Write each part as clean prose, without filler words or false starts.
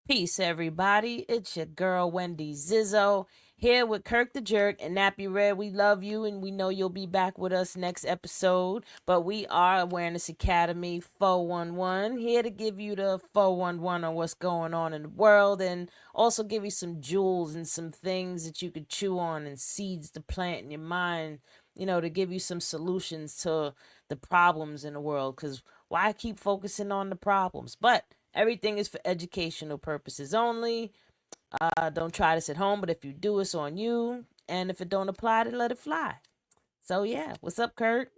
Peace, everybody. It's your girl, Wendy Zizzo, here with Kirk the Jerk and Nappy Red. We love you and we know you'll be back with us next episode. But we are Awareness Academy 411, here to give you the 411 on what's going on in the world and also give you some jewels and some things that you could chew on and seeds to plant in your mind, to give you some solutions to the problems in the world. Because why keep focusing on the problems? But everything is for educational purposes only. Don't try this at home, but if you do, it's on you. And if it don't apply, then let it fly. So yeah, what's up, Kurt?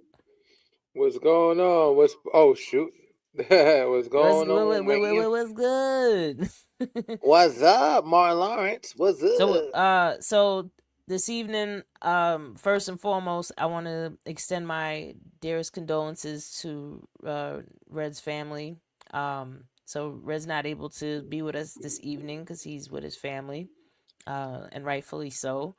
What's going on? What's oh shoot? What's What's going on, man? what's good? What's up, Martin Lawrence? What's so up? so this evening, first and foremost, I want to extend my dearest condolences to Red's family. So Red's not able to be with us this evening because he's with his family, and rightfully so.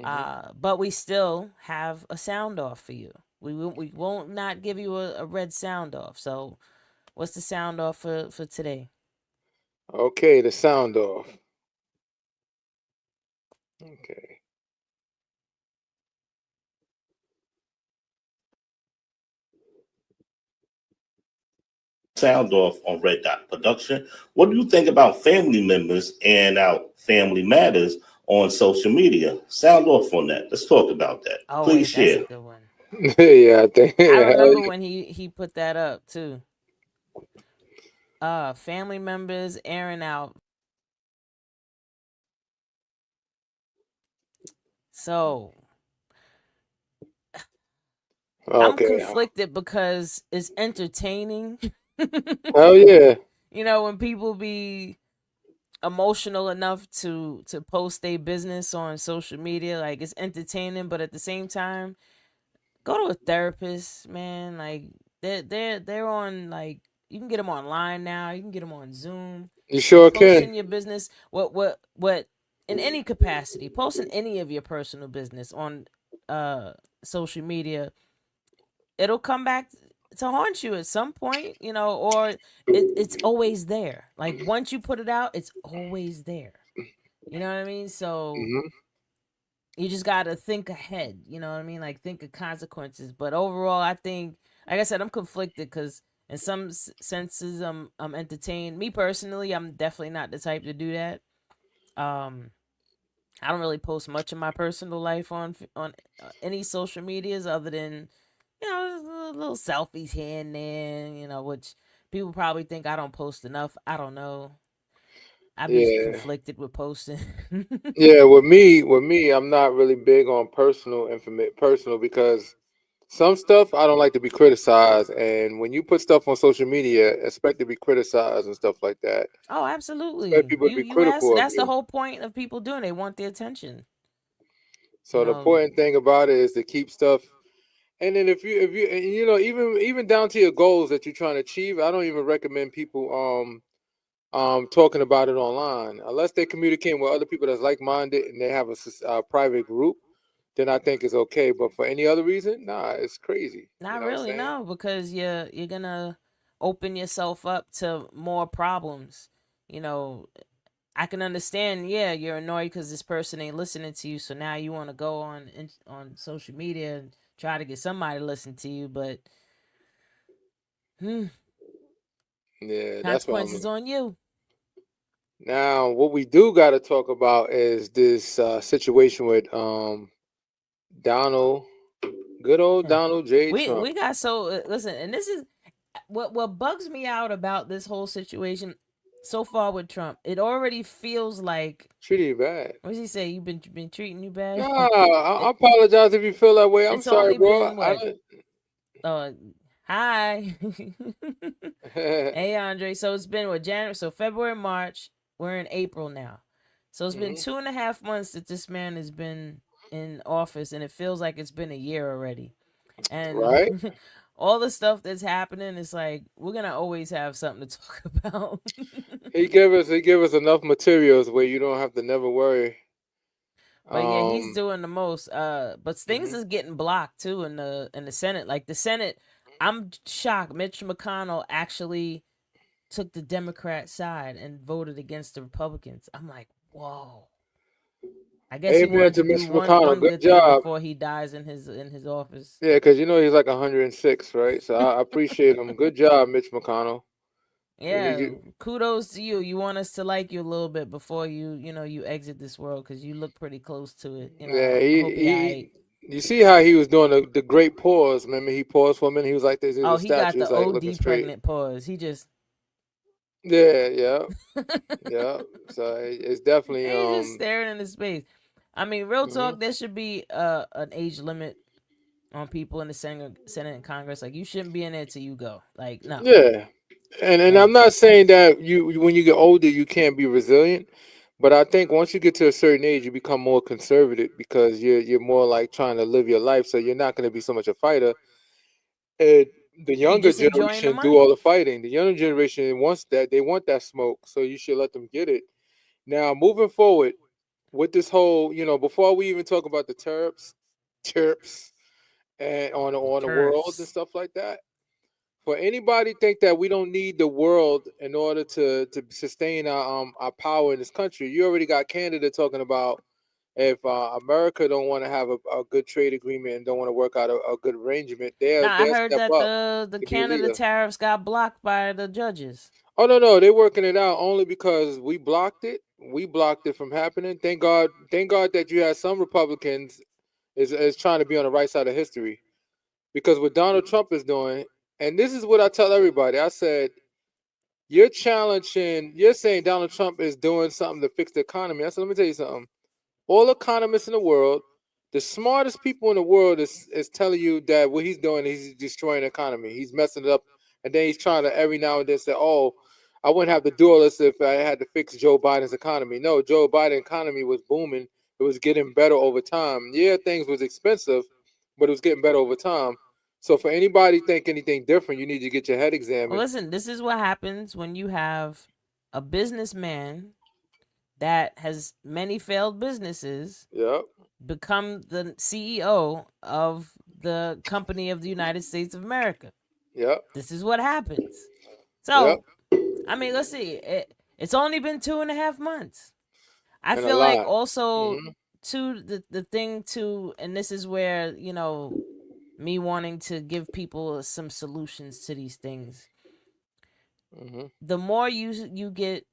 Hmm. But we still have a sound off for you. We won't not give you a red sound off. So what's the sound off for today? Okay, the sound off. Okay. Sound off on Red Dot Production. What do you think about family members and our family matters on social media? Sound off on that. Let's talk about that. Oh Please wait, that's a share. good one. Yeah, I think. I Yeah, remember when he put that up too. Family members airing out. So I'm okay. conflicted because it's entertaining. Hell yeah. When people be emotional enough to post their business on social media, like it's entertaining, but at the same time, go to a therapist, man. Like they're on, like, you can get them online now. You can get them on Zoom. You But sure can. posting your business, what in any capacity, posting any of your personal business on uh social media, it'll come back to haunt you at some point, or it's always there. Like once you put it out, it's always there. You know what I mean? So Hmm. you just got to think ahead. You know what I mean? Like think of consequences. But overall, I think, like I said, I'm conflicted because in some senses, I'm entertained. Me personally, I'm definitely not the type to do that. Um, I don't really post much of my personal life on any social medias other than little selfies here and there. Which people probably think I don't post enough. I don't know. I be Yeah. conflicted with posting. Yeah, with me, I'm not really big on personal because some stuff I don't like to be criticized, and when you put stuff on social media, expect to be criticized and stuff like that. Oh, Expect absolutely. people to You be you ask. critical of That's the you. whole point of people doing. They want the attention. You So the know. important thing about it is to keep stuff. And then if you and, even down to your goals that you're trying to achieve, I don't even recommend people talking about it online unless they're communicating with other people that's like minded and they have a private group. Then I think it's okay. But for any other reason, nah, it's crazy. You Not know what I'm really, saying? no, because you're gonna open yourself up to more problems. You know, I can understand. Yeah, you're annoyed because this person ain't listening to you, so now you want to go on social media and try to get somebody to listen to you, but hmm, Yeah, that's what I'm. consequences on you. Now, what we do got to talk about is this situation with Donald, good old Donald J. We Trump. got so listen, and this is what bugs me out about this whole situation so far with Trump. It already feels like, Pretty bad. what does he say? You've been treating you bad. Nah, I apologize if you feel that way. I'm It's sorry, only bro. been I what? Uh, hi. don't. Hey, Andre. So it's been what, January? So February, March. We're in April now. So it's been Mhm. 2.5 months that this man has been in office, and it feels like it's been a year already. And Right? all the stuff that's happening is like we're gonna always have something to talk about. He gave us enough materials where you don't have to never worry. But yeah, he's Um. doing the most. But things Mhm. is getting blocked too in the Senate. Like the Senate, I'm shocked. Mitch McConnell actually took the Democrat side and voted against the Republicans. I'm like, whoa. I guess he Amen wanted to to do Mr. McConnell. one Good good thing job. before he dies in his office. Yeah, because you know he's like 106, right? So I appreciate him. Good job, Mitch McConnell. Yeah, kudos to you. You want us to like you a little bit before you exit this world because you look pretty close to it. Yeah, I hope you alright. you see how he was doing the great pause. Remember, he paused for a minute. He was like this. He was Oh, a he got statue. He the was like looking OD straight. pregnant pause. He just Yeah. So it's definitely he's just staring into space. I mean, real talk, there should be an age limit on people in the Senate and Congress. Like, you shouldn't be in there till you go. Like, no. Yeah. And I'm not saying that when you get older you can't be resilient, but I think once you get to a certain age you become more conservative because you're more like trying to live your life, so you're not going to be so much a fighter. And the You younger just enjoying the generation do money. all the fighting. The younger generation wants that. They want that smoke, so you should let them get it. Now, moving forward with this whole, before we even talk about the terps, and on the world and Turfs. stuff like that. For anybody think that we don't need the world in order to sustain our power in this country, you already got Canada talking about if America don't want to have a good trade agreement and don't want to work out a good arrangement, Now I they'll heard step that up the to be a Canada leader. tariffs got blocked by the judges. Oh no, they're working it out only because we blocked it. We blocked it from happening. Thank God that you had some Republicans is trying to be on the right side of history. Because what Donald Trump is doing, and this is what I tell everybody, I said, you're saying Donald Trump is doing something to fix the economy. I said, let me tell you something. All economists in the world, the smartest people in the world is telling you that what he's doing, he's destroying the economy. He's messing it up. And then he's trying to every now and then say, oh, I wouldn't have to do all this if I had to fix Joe Biden's economy. No, Joe Biden's economy was booming. It was getting better over time. Yeah, things was expensive, but it was getting better over time. So for anybody think anything different, you need to get your head Well, examined. listen, this is what happens when you have a businessman that has many failed businesses Yep. become the CEO of the company of the United States of America. Yep. This is what happens. Yep. So, I mean, let's see. It's only been 2.5 months. I And a feel like lot. also Mhm. too the thing too, and this is where me wanting to give people some solutions to these things. Mhm. The more you get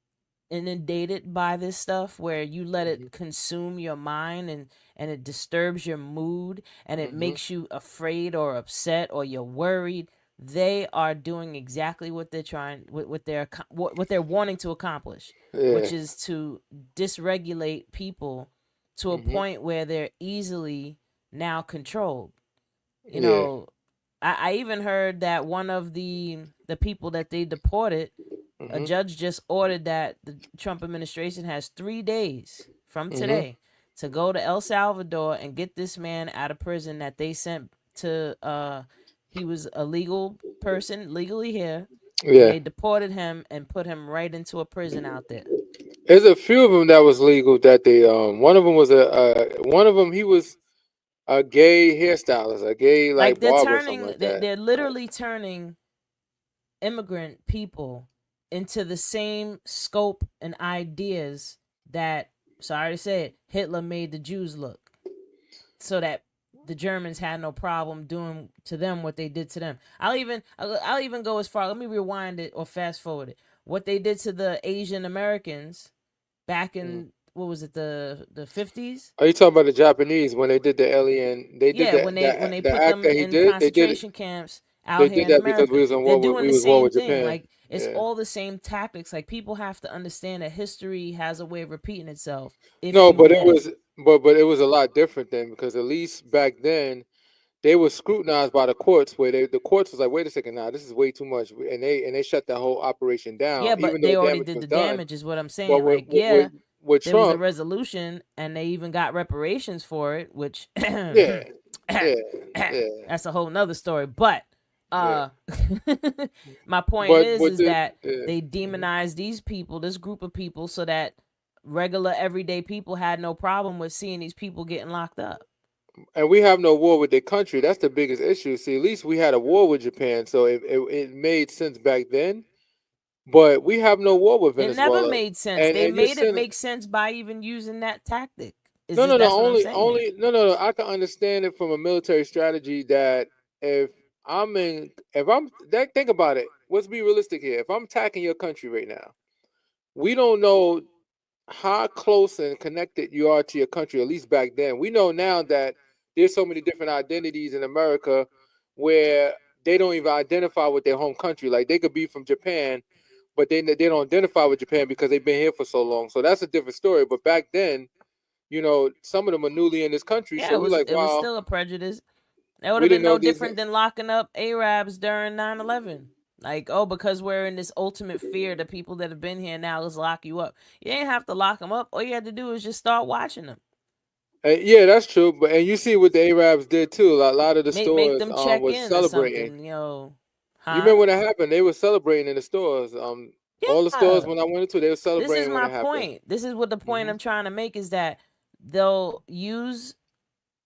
inundated by this stuff, where you let it consume your mind and it disturbs your mood and it Mhm. makes you afraid or upset or you're worried, they are doing exactly what they're trying what they're wanting to accomplish, which Yeah. is to dysregulate people to a Mhm. point where they're easily now controlled. You Yeah. know, I even heard that one of the people that they deported, a Mhm. judge just ordered that the Trump administration has 3 days from Mhm. today to go to El Salvador and get this man out of prison that they sent to he was a legal person, legally here, and Yeah. they deported him and put him right into a prison out there. There's a few of them that was legal that they one of them was one of them he was a gay hairstylist, a gay Like, like barber or something like that. they're literally turning immigrant people into the same scope and ideas that, sorry to say it, Hitler made the Jews look, so that the Germans had no problem doing to them what they did to them. I'll even go as far. Let me rewind it or fast forward it. What they did to the Asian Americans back in, what was it, the 50s? Are you talking about the Japanese when they did the alien? They did Yeah, when they the put act them that he in did. concentration camps out They here did in that because we America. was on They're war with doing the war same with thing. Japan. Like, it's Yeah. all the same tactics. Like, people have to understand that history has a way of repeating itself if No, you but it let it. was but it was a lot different then because at least back then they were scrutinized by the courts where the courts was like, wait a second, now this is way too much, and they shut the whole operation down, Yeah, even but though they already damage did was the done. damage, is what I'm But saying. Like, yeah, with there was a Trump, resolution and they even got reparations for it, which yeah, yeah, yeah, that's a whole nother story. But yeah. my point But is with the that yeah. they Mhm. demonize these people, this group of people, so that regular everyday people had no problem with seeing these people getting locked up. And we have no war with the country. That's the biggest issue. See, at least we had a war with Japan, so it made sense back then. but we have no war with It never Venezuela. made sense. They And you're made it saying make sense by even using that tactic. no, no, no. That's what I'm saying. No. I can understand it from a military strategy that if if I'm that, think about it. Let's be realistic here. If I'm attacking your country right now, we don't know how close and connected you are to your country. At least back then, we know now that there's so many different identities in America where they don't even identify with their home country. Like they could be from Japan, but they don't identify with Japan because they've been here for so long. So that's a different story. But back then, some of them are newly in this country, Yeah, so we like, it was wow, still a prejudice. It would we have didn't been know no these. different than locking up Arabs during 9/11. Like, oh, because we're in this ultimate fear, the people that have been here now, let's lock you up. You didn't have to lock them up. All you had to do is just start watching them. Yeah, that's true. But and you see what the Arabs did too. A lot of the Make stores them check was in or celebrating. something, You huh? remember when that happened? They were celebrating in the stores. All the stores Yeah. when I went into, they were This is celebrating when my it happened. point. This is what the point Hmm. I'm trying to make is that they'll use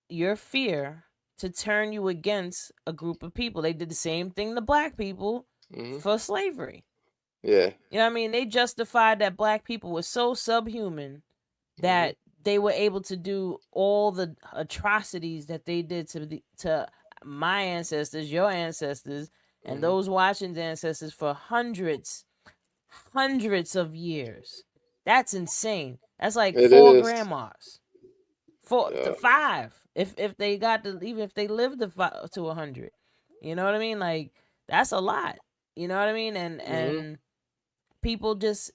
your fear to turn you against a group of people. They did the same thing to black people Hmm. for slavery. Yeah. You know what I mean? They justified that black people were so subhuman that they were able to do all the atrocities that they did to my ancestors, your ancestors, and Hmm. those watching ancestors for hundreds of years. That's insane. That's like It four is. grandmas, four to Yeah. five. If they got to, even if they lived to 100, you know what I mean? Like that's a lot. You know what I mean? Hmm. And people just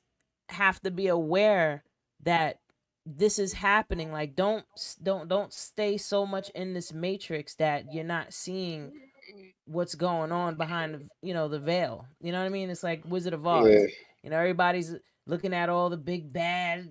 have to be aware that this is happening. Like don't stay so much in this matrix that you're not seeing what's going on behind the veil. You know what I mean? It's like Wizard of Yeah. Oz. Everybody's looking at all the big bad,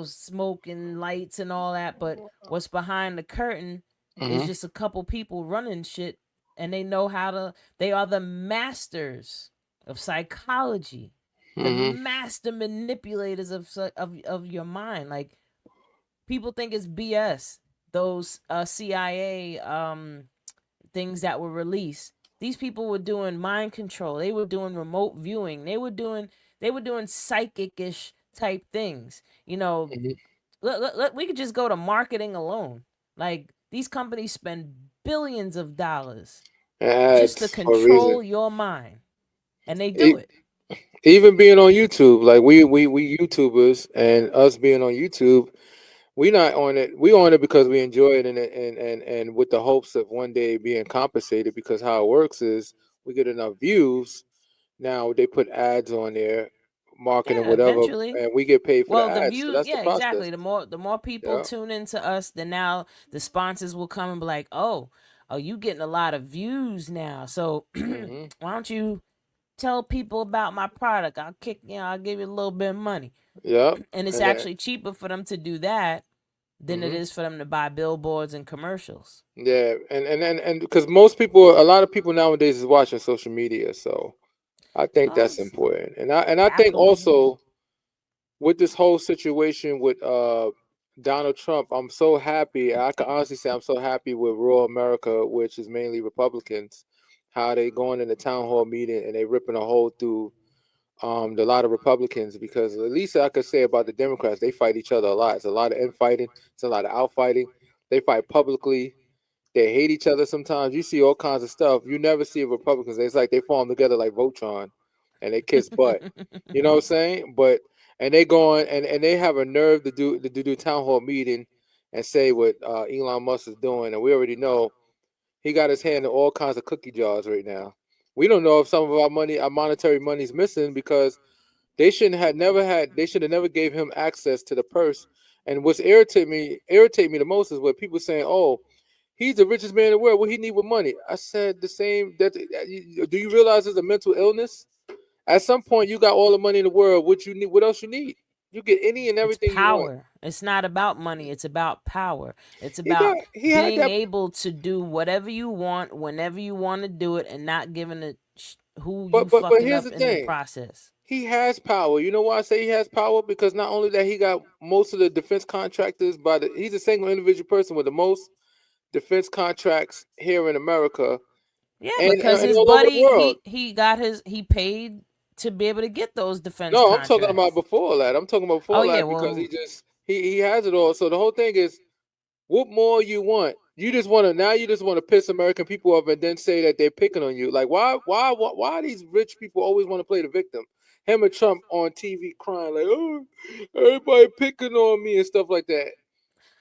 smoke and lights and all that, but what's behind the curtain is Hmm. just a couple people running shit, and they are the masters of psychology, the Hmm. master manipulators of your mind. Like people think it's BS. Those CIA things that were released. These people were doing mind control. They were doing remote viewing. They were doing psychic-ish type things. Hmm. We could just go to marketing alone. Like these companies spend billions of dollars just to Ads for a reason. control your mind, and they do E- it. Even being on YouTube, like we YouTubers and us being on YouTube, we not on it. We on it because we enjoy it, and with the hopes of one day being compensated. Because how it works is we get enough views. Now they put ads on there, marketing Yeah, whatever, eventually. and we get paid for the Well, the ads. So views, that's the yeah, process. exactly. The more people Yeah. tune into us, then now the sponsors will come and be like, "Oh, you getting a lot of views now. So Hmm. why don't you tell people about my product? I'll give you a little bit of money." Yep. And it's And then, actually cheaper for them to do that than it hmm is for them to buy billboards and commercials. yeah, and because most people, a lot of people nowadays is watching social media, so I think Oh, that's it's important. And I think capitalism. also with this whole situation with Donald Trump, I'm so happy. I can honestly say I'm so happy with rural America, which is mainly Republicans, how they going in the town hall meeting and they ripping a hole through the lot of Republicans, because at least I could say about the Democrats, they fight each other a lot. It's a lot of infighting, it's a lot of outfighting. They fight publicly. They hate each other sometimes. You see all kinds of stuff. You never see Republicans. It's like they form together like Voltron and they kiss butt. You know what I'm saying? But and they go on and they have a nerve to do town hall meeting and say what Elon Musk is doing, and we already know he got his hand in all kinds of cookie jars right now. We don't know if some of our money, our monetary money, is missing because they should have never gave him access to the purse. And what's irritate me the most is what people saying, "Oh, he's the richest man in the world. What he need with money?" I said the same. Do you realize it's a mental illness? At some point, you got all the money in the world. What you need? What else you need? You get any and It's everything you want. power. It's not about money. It's about power. It's about He had being that. able to do whatever you want, whenever you want to do it, and not giving a who you But fucking here's up the in the thing. process. He has power. You know why I say he has power? Because not only that, he got most of the defense contractors. He's a single individual person with the most defense contracts here in America Yeah, and because his all over the buddy world. he paid to be able to get those defense No, I'm talking about contracts. before that. I'm talking about Oh before yeah, that because well, he has it all. So the whole thing is, what more you want? You just want to piss American people off and then say that they're picking on you. Like why these rich people always want to play the victim? Him and Trump on TV crying like, oh, everybody picking on me and stuff like that.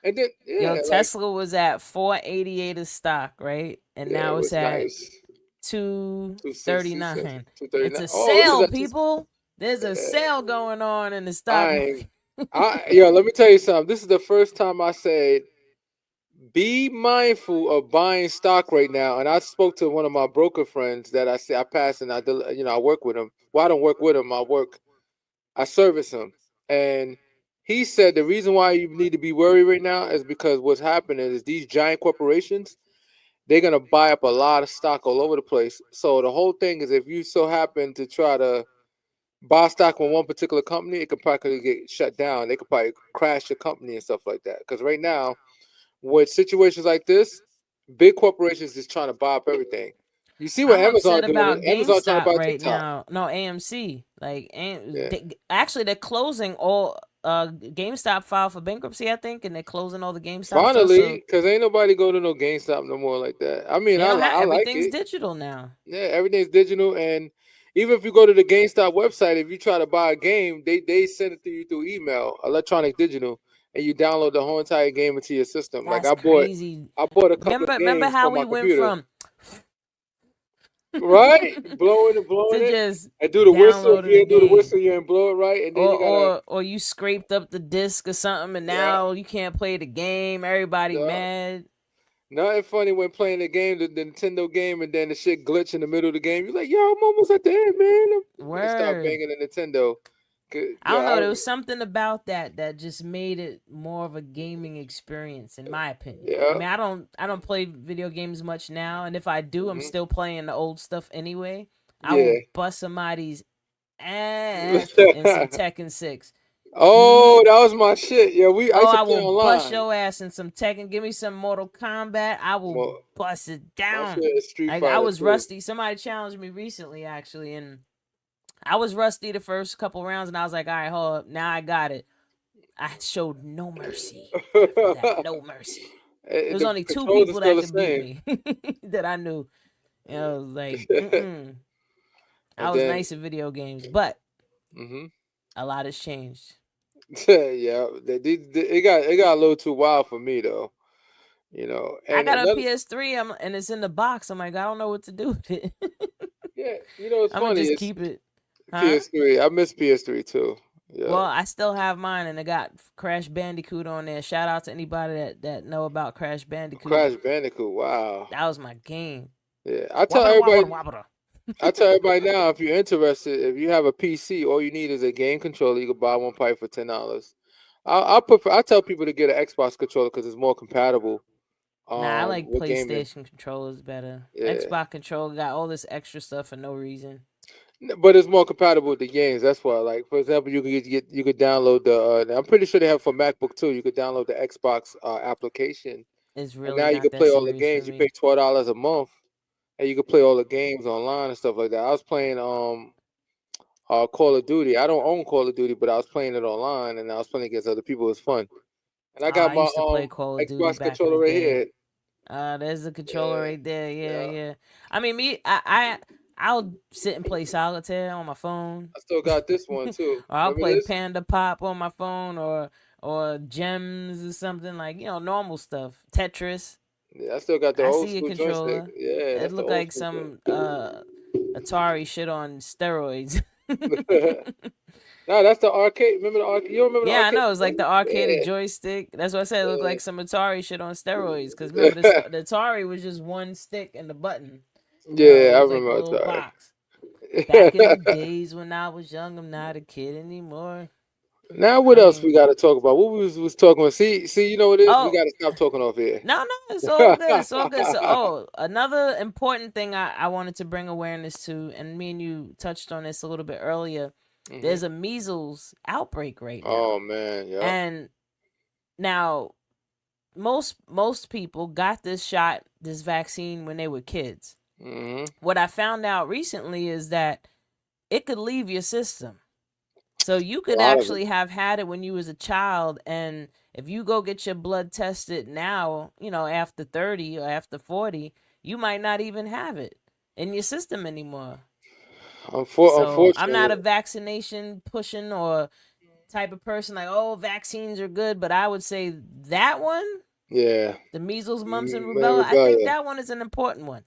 And then yo, yeah, like Tesla was at 488 a stock, right? And yeah, it now it's was at nice. 239. 239. It's a Oh, what is sale, that? people. There's a Yeah, sale going on in the stock I ain't. market. Let me tell you something. This is the first time I said be mindful of buying stock right now. And I spoke to one of my broker friends that I pass and I work with him. Well, I don't work with him. I service him. And he said the reason why you need to be worried right now is because what's happening is these giant corporations, they're going to buy up a lot of stock all over the place. So the whole thing is if you so happen to try to buy stock on one particular company, it could probably get shut down. They could probably crash your company and stuff like that. Because right now, with situations like this, big corporations is trying to buy up everything. You see what I'm Amazon upset doing? about Amazon trying to GameStop buy right TikTok. now. No, AMC. Like, Yeah. actually, they're closing all. GameStop filed for bankruptcy, I think, and they're closing all the GameStop stuff. Finally, So because ain't nobody go to no GameStop no more like that. I mean, they don't have I like everything's it. digital now. Yeah, everything's digital, and even if you go to the GameStop website, if you try to buy a game, they send it to you through email, electronic digital, and you download the whole entire game into your system. Like That's I crazy. bought a couple of Remember games how for we my went computer. from Right, blowing to it, just and do the whistle. If downloading you the didn't do the game, whistle, you didn't blow it right, and then you gotta or you scraped up the disc or something, and yeah, now you can't play the game. Everybody yeah. mad. Nothing funny when playing the game, the Nintendo game, and then the shit glitch in the middle of the game. You're like, yo, I'm almost at the end, man. You start Word. banging the Nintendo. I don't know. There was something about that just made it more of a gaming experience, in my opinion. I Yeah. mean, I don't play video games much now, and if I do, I'm Mhm. still playing the old stuff anyway. I Yeah. will bust somebody's ass in some Tekken 6. Oh, that was my shit. Yeah, I Oh, used to I play will bust online. your ass in some Tekken. Give me some Mortal Kombat. I will Well, bust it my down. shit is Street Like, I Fighter was 2. rusty. Somebody challenged me recently, actually, and I was rusty the first couple rounds, and I was like, all right, hold up. Now I got it. I showed no mercy after that. No mercy. There was The only 2 controls are people that still the could beat same. me that I knew. And I was like, I And was then, nice at video games, but hmm a lot has changed. yeah, it got a little too wild for me though. You know, I and got a another, PS3 and it's in the box. I'm like, I don't know what to do with it. yeah, you know, it's I'm gonna funny. just It's keep it. Huh? PS3. I miss PS3 too. Yeah, Well, I still have mine, and it got Crash Bandicoot on there. Shout out to anybody that know about Crash Bandicoot. Crash Bandicoot. Wow. That was my game. Yeah, Wabba. I tell everybody now, if you're interested, if you have a PC, all you need is a game controller. You can buy one pipe for $10. I tell people to get an Xbox controller because it's more compatible. Nah, I like With gaming. PlayStation controllers better. Yeah, Xbox controller got all this extra stuff for no reason. but it's more compatible with the games. That's why. Like for example, you could download the. I'm pretty sure they have for MacBook too. You could download the Xbox application, It's and really now you not can that play all the serious for games. You pay me. $12 a month, and you can play all the games online and stuff like that. I was playing Call of Duty. I don't own Call of Duty, but I was playing it online and I was playing against other people. It was fun. And I got I my used to play Call of Duty Xbox back in controller the right day. here. There's the controller Yeah, right there. Yeah, yeah. yeah. I mean, I'll sit and play solitaire on my phone. I still got this one too. Or I'll Remember play this? Panda Pop on my phone, or Gems or something, like, normal stuff. Tetris. Yeah, I still got the I old see a school joystick. controller. Yeah, It that's the looked old like school some Atari shit on steroids. joystick. No, that's the arcade. Remember the arcade? You don't remember the Yeah, I arcade? know. It's like the arcade Yeah, joystick. That's what I said. It looked yeah. like some Atari shit on steroids. Because remember, the Atari was just one stick and the button. Yeah, It I was like a remember little Atari. box. Back in the days when I was young, I'm not a kid anymore. Now, what I else we mean, got to talk about? What we was talking about? See, you know what it is? We oh, got to stop talking off here. no, it's all good. It's all good. So, another important thing I wanted to bring awareness to, and me and you touched on this a little bit earlier. Hmm. There's a measles outbreak right now. Oh man, yeah. And now most people got this vaccine when they were kids. Hmm. What I found out recently is that it could leave your system. So you A could lot of it. actually have had it when you was a child, and if you go get your blood tested now, after 30 or after 40, you might not even have it in your system anymore. So I'm not Unfortunately, a vaccination pushing or type of person like, oh, vaccines are good, but I would say that one, yeah. the measles, mumps, and Man, rubella, I think rebellion. that one is an important one.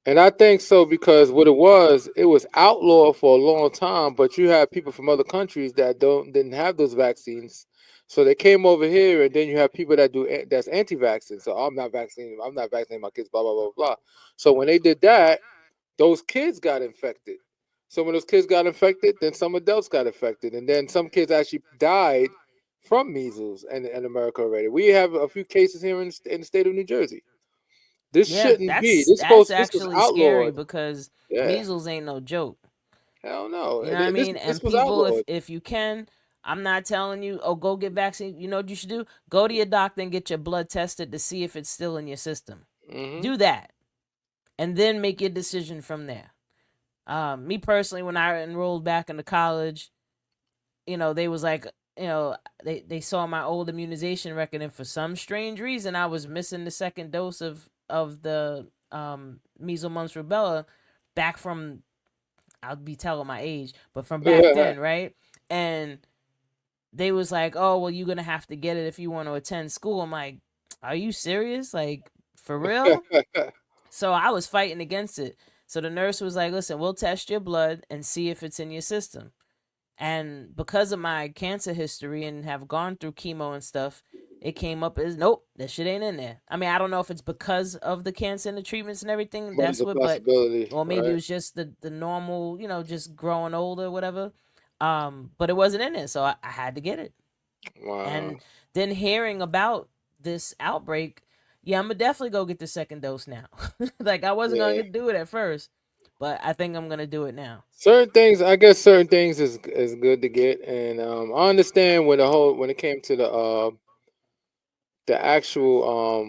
And I think so because what it was outlawed for a long time, but you have people from other countries that didn't have those vaccines. So they came over here, and then you have people that's anti-vaccine. So I'm not vaccinating my kids, blah blah blah blah. So when they did that, those kids got infected. So when those kids got infected, then some adults got infected, and then some kids actually died from measles in America already. We have a few cases here in the state of New Jersey. This Yeah, shouldn't be. that's This was actually scary outlawed. because Yeah, measles ain't no joke. hell no. You know what I mean? This And was people, if outlawed. if you can, I'm not telling you, oh, go get vaccine. You know what you should do? Go to your doctor and get your blood tested to see if it's still in your system. Hmm. Do that, and then make your decision from there. Me personally, when I enrolled back into college, they was like, they saw my old immunization record, and for some strange reason, I was missing the second dose of the measles, mumps, rubella back from, I'll be telling my age, but from back then, right? And they was like, "Oh, well, you're gonna have to get it if you want to attend school." I'm like, "Are you serious? Like, for real?" So I was fighting against it. So the nurse was like, "Listen, we'll test your blood and see if it's in your system." And because of my cancer history and have gone through chemo and stuff, it came up as nope, that shit ain't in there. I mean, I don't know if it's because of the cancer and the treatments and everything. But it's That's a what, but possibility, or maybe it right? was just the normal, just growing older, whatever. But it wasn't in there, so I had to get it. Wow. And then hearing about this outbreak, yeah, I'm gonna definitely go get the second dose now. Like I wasn't Yeah. gonna do it at first, but I think I'm gonna do it now. Certain things, I guess, certain things is good to get, and I understand when it came to the actual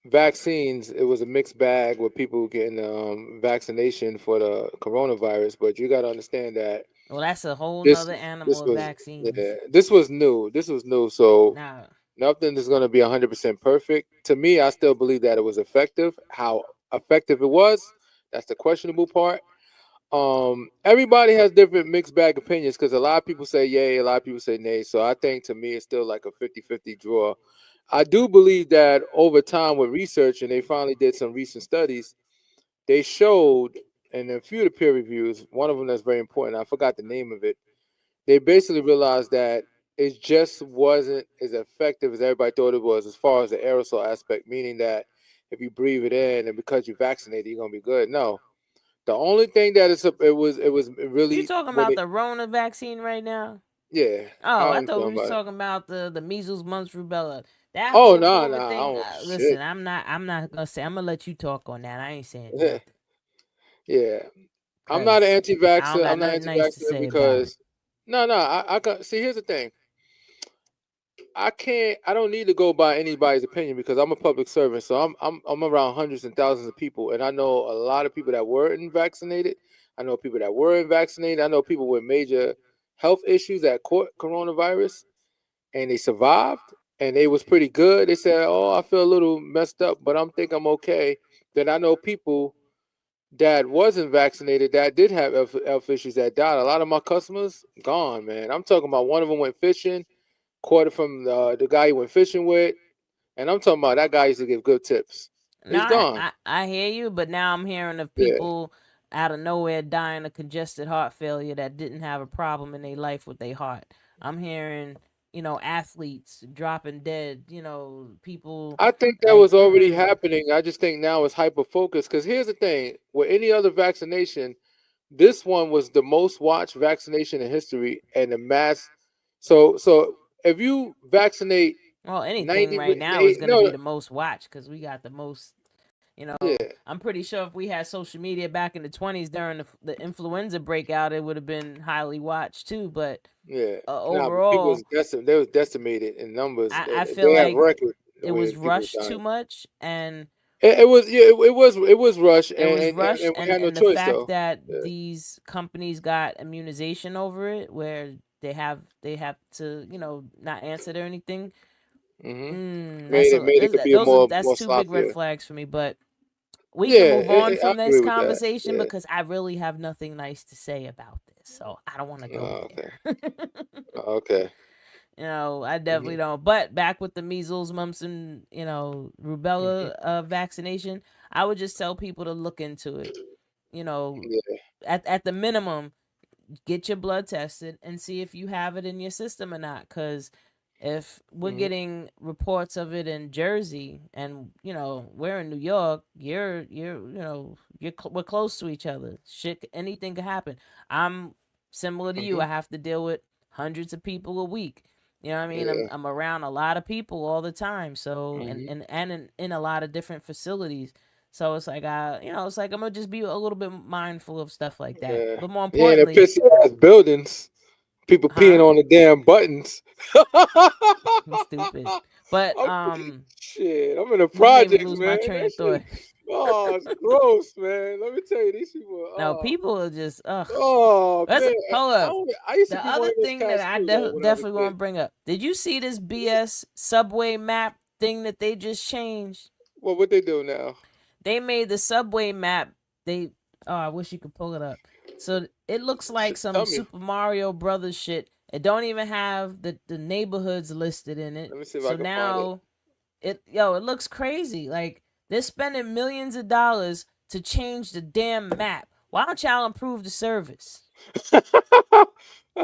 vaccines, it was a mixed bag with people getting vaccination for the coronavirus. But you got to understand that Well, that's a whole this nother animal this of was vaccines. yeah, this was new. This was new. So Now, nothing is going to be 100% perfect. To me, I still believe that it was effective. How effective it was, that's the questionable part. Everybody has different mixed bag opinions because a lot of people say yay, a lot of people say nay. So I think to me it's still like a 50-50 draw. I do believe that over time with research, and they finally did some recent studies, they showed, and a few of the peer reviews, one of them that's very important, I forgot the name of it, they basically realized that it just wasn't as effective as everybody thought it was as far as the aerosol aspect, meaning that if you breathe it in and because you're vaccinated, you're gonna be good. No, the only thing that it was you really talking when about it the Rona vaccine right now? yeah, I Oh, I don't thought we talking was about it. talking about the measles, mumps, rubella. That Oh whole no, COVID no, thing. oh Listen, shit. I'm not gonna say. I'm gonna let you talk on that. I ain't saying nothing Yeah. I'm not an because I don't anti-vaxxer. got I'm not nothing nice to anti-vaxxer say about it. because no, I can see. Here's the thing. I don't need to go by anybody's opinion because I'm a public servant. So I'm around hundreds and thousands of people, and I know a lot of people that weren't vaccinated. I know people that were vaccinated. I know people with major health issues that caught coronavirus and they survived and they was pretty good. They said, "Oh, I feel a little messed up, but I'm okay." Then I know people that wasn't vaccinated that did have health issues that died. A lot of my customers gone, man. I'm talking about one of them went fishing, caught it from the guy he went fishing with, and I'm talking about that guy used to give good tips. No, He's I, gone. I I hear you, but now I'm hearing of Yeah, people out of nowhere dying of congested heart failure that didn't have a problem in their life with their heart. I'm hearing, athletes dropping dead. People I think that like, was already happening. I just think now it's hyper focused. Because here's the thing: with any other vaccination, this one was the most watched vaccination in history, and the mass. So if you vaccinate well, anything 90, right now is gonna be no, the most watched because we got the most. yeah, I'm pretty sure if we had social media back in the 20s during the influenza breakout, it would have been highly watched too. But yeah. Nah, but people overall, they was decimated in numbers. I feel They have like record the it way was people rushed too dying. much, and It was yeah, it was rushed, It was and rushed, we had no and the choice fact though. that Yeah. these companies got immunization over it, where they have to not answer to anything. Hmm. That's Made it could be a that's more two big red sloppier. flags for me. But we can Yeah, move on I from this agree with that. conversation Yeah. because I really have nothing nice to say about this, so I don't want to go Okay. there. Okay. I definitely Hmm. don't. But back with the measles, mumps, and Hmm. rubella vaccination, I would just tell people to look into it. You know, Yeah. at the minimum, get your blood tested and see if you have it in your system or not. Because if we're Hmm. getting reports of it in Jersey and we're in New York, we're close to each other. Shit, anything could happen. I'm similar to you. Hmm. I have to deal with hundreds of people a week. You know what I mean? I'm Yeah. I'm around a lot of people all the time. So and Hmm. and and in a lot of different facilities. So it's like it's like I'm gonna just be a little bit mindful of stuff like that. Yeah. But more Yeah. And the importantly, pissy ass buildings. People peeing huh? on the damn buttons. Stupid. But Shit, I'm in the you made me projects, lose my man. train That of shit. thought. Oh, it's gross, man. Let me tell you, these people. No, people are just ugh. Oh Let's man. hold up. I used to The be one other of those thing that cats I too, though, when I was a definitely kid. want to bring up. Did you see this BS subway map thing that they just changed? Well, what they do now? They made the subway map. They I wish you could pull it up. So it looks like some Tell me. Super Mario Brothers shit. It don't even have the neighborhoods listed in it. Let me see if I So can find now it looks crazy. Like they're spending millions of dollars to change the damn map. Why don't y'all improve the service?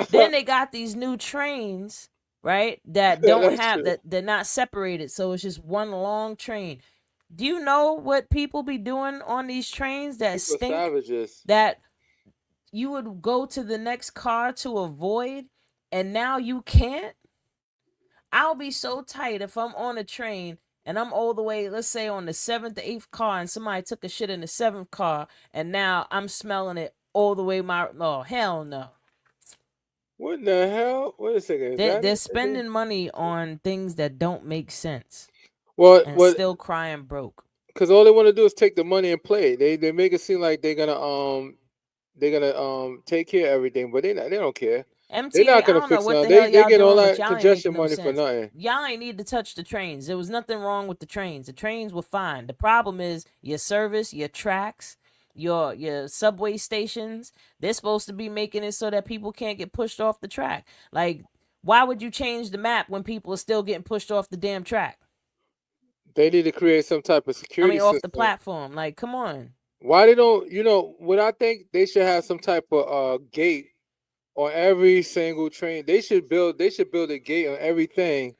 Then it. they got these new trains, right? That don't That's have true. that they're not separated, so it's just one long train. Do you know what people be doing on these trains that People are stink? savages. That you would go to the next car to avoid, and now you can't? I'll be so tight if I'm on a train and I'm all the way, let's say, on the seventh or eighth car, and somebody took a shit in the seventh car, and now I'm smelling it all the way. Oh hell no! What the hell? Wait a second. Is that They're it? Right there? spending money on things that don't make sense and What? still crying broke. Because all they want to do is take the money and play. They make it seem like they're gonna take care of everything, but they don't care. They're MTA, not I gonna don't know fix what nothing. the hell They y'all get all doing, but that y'all ain't making congestion no money for sense. nothing. Y'all ain't need to touch the trains. There was nothing wrong with the trains. The trains were fine. The problem is your service, your tracks, your subway stations. They're supposed to be making it so that people can't get pushed off the track. Like, why would you change the map when people are still getting pushed off the damn track? They need to create some type of I security mean, off the system. platform. Like, come on. Why they don't? What I think they should have some type of gate on every single train. They should build a gate on everything.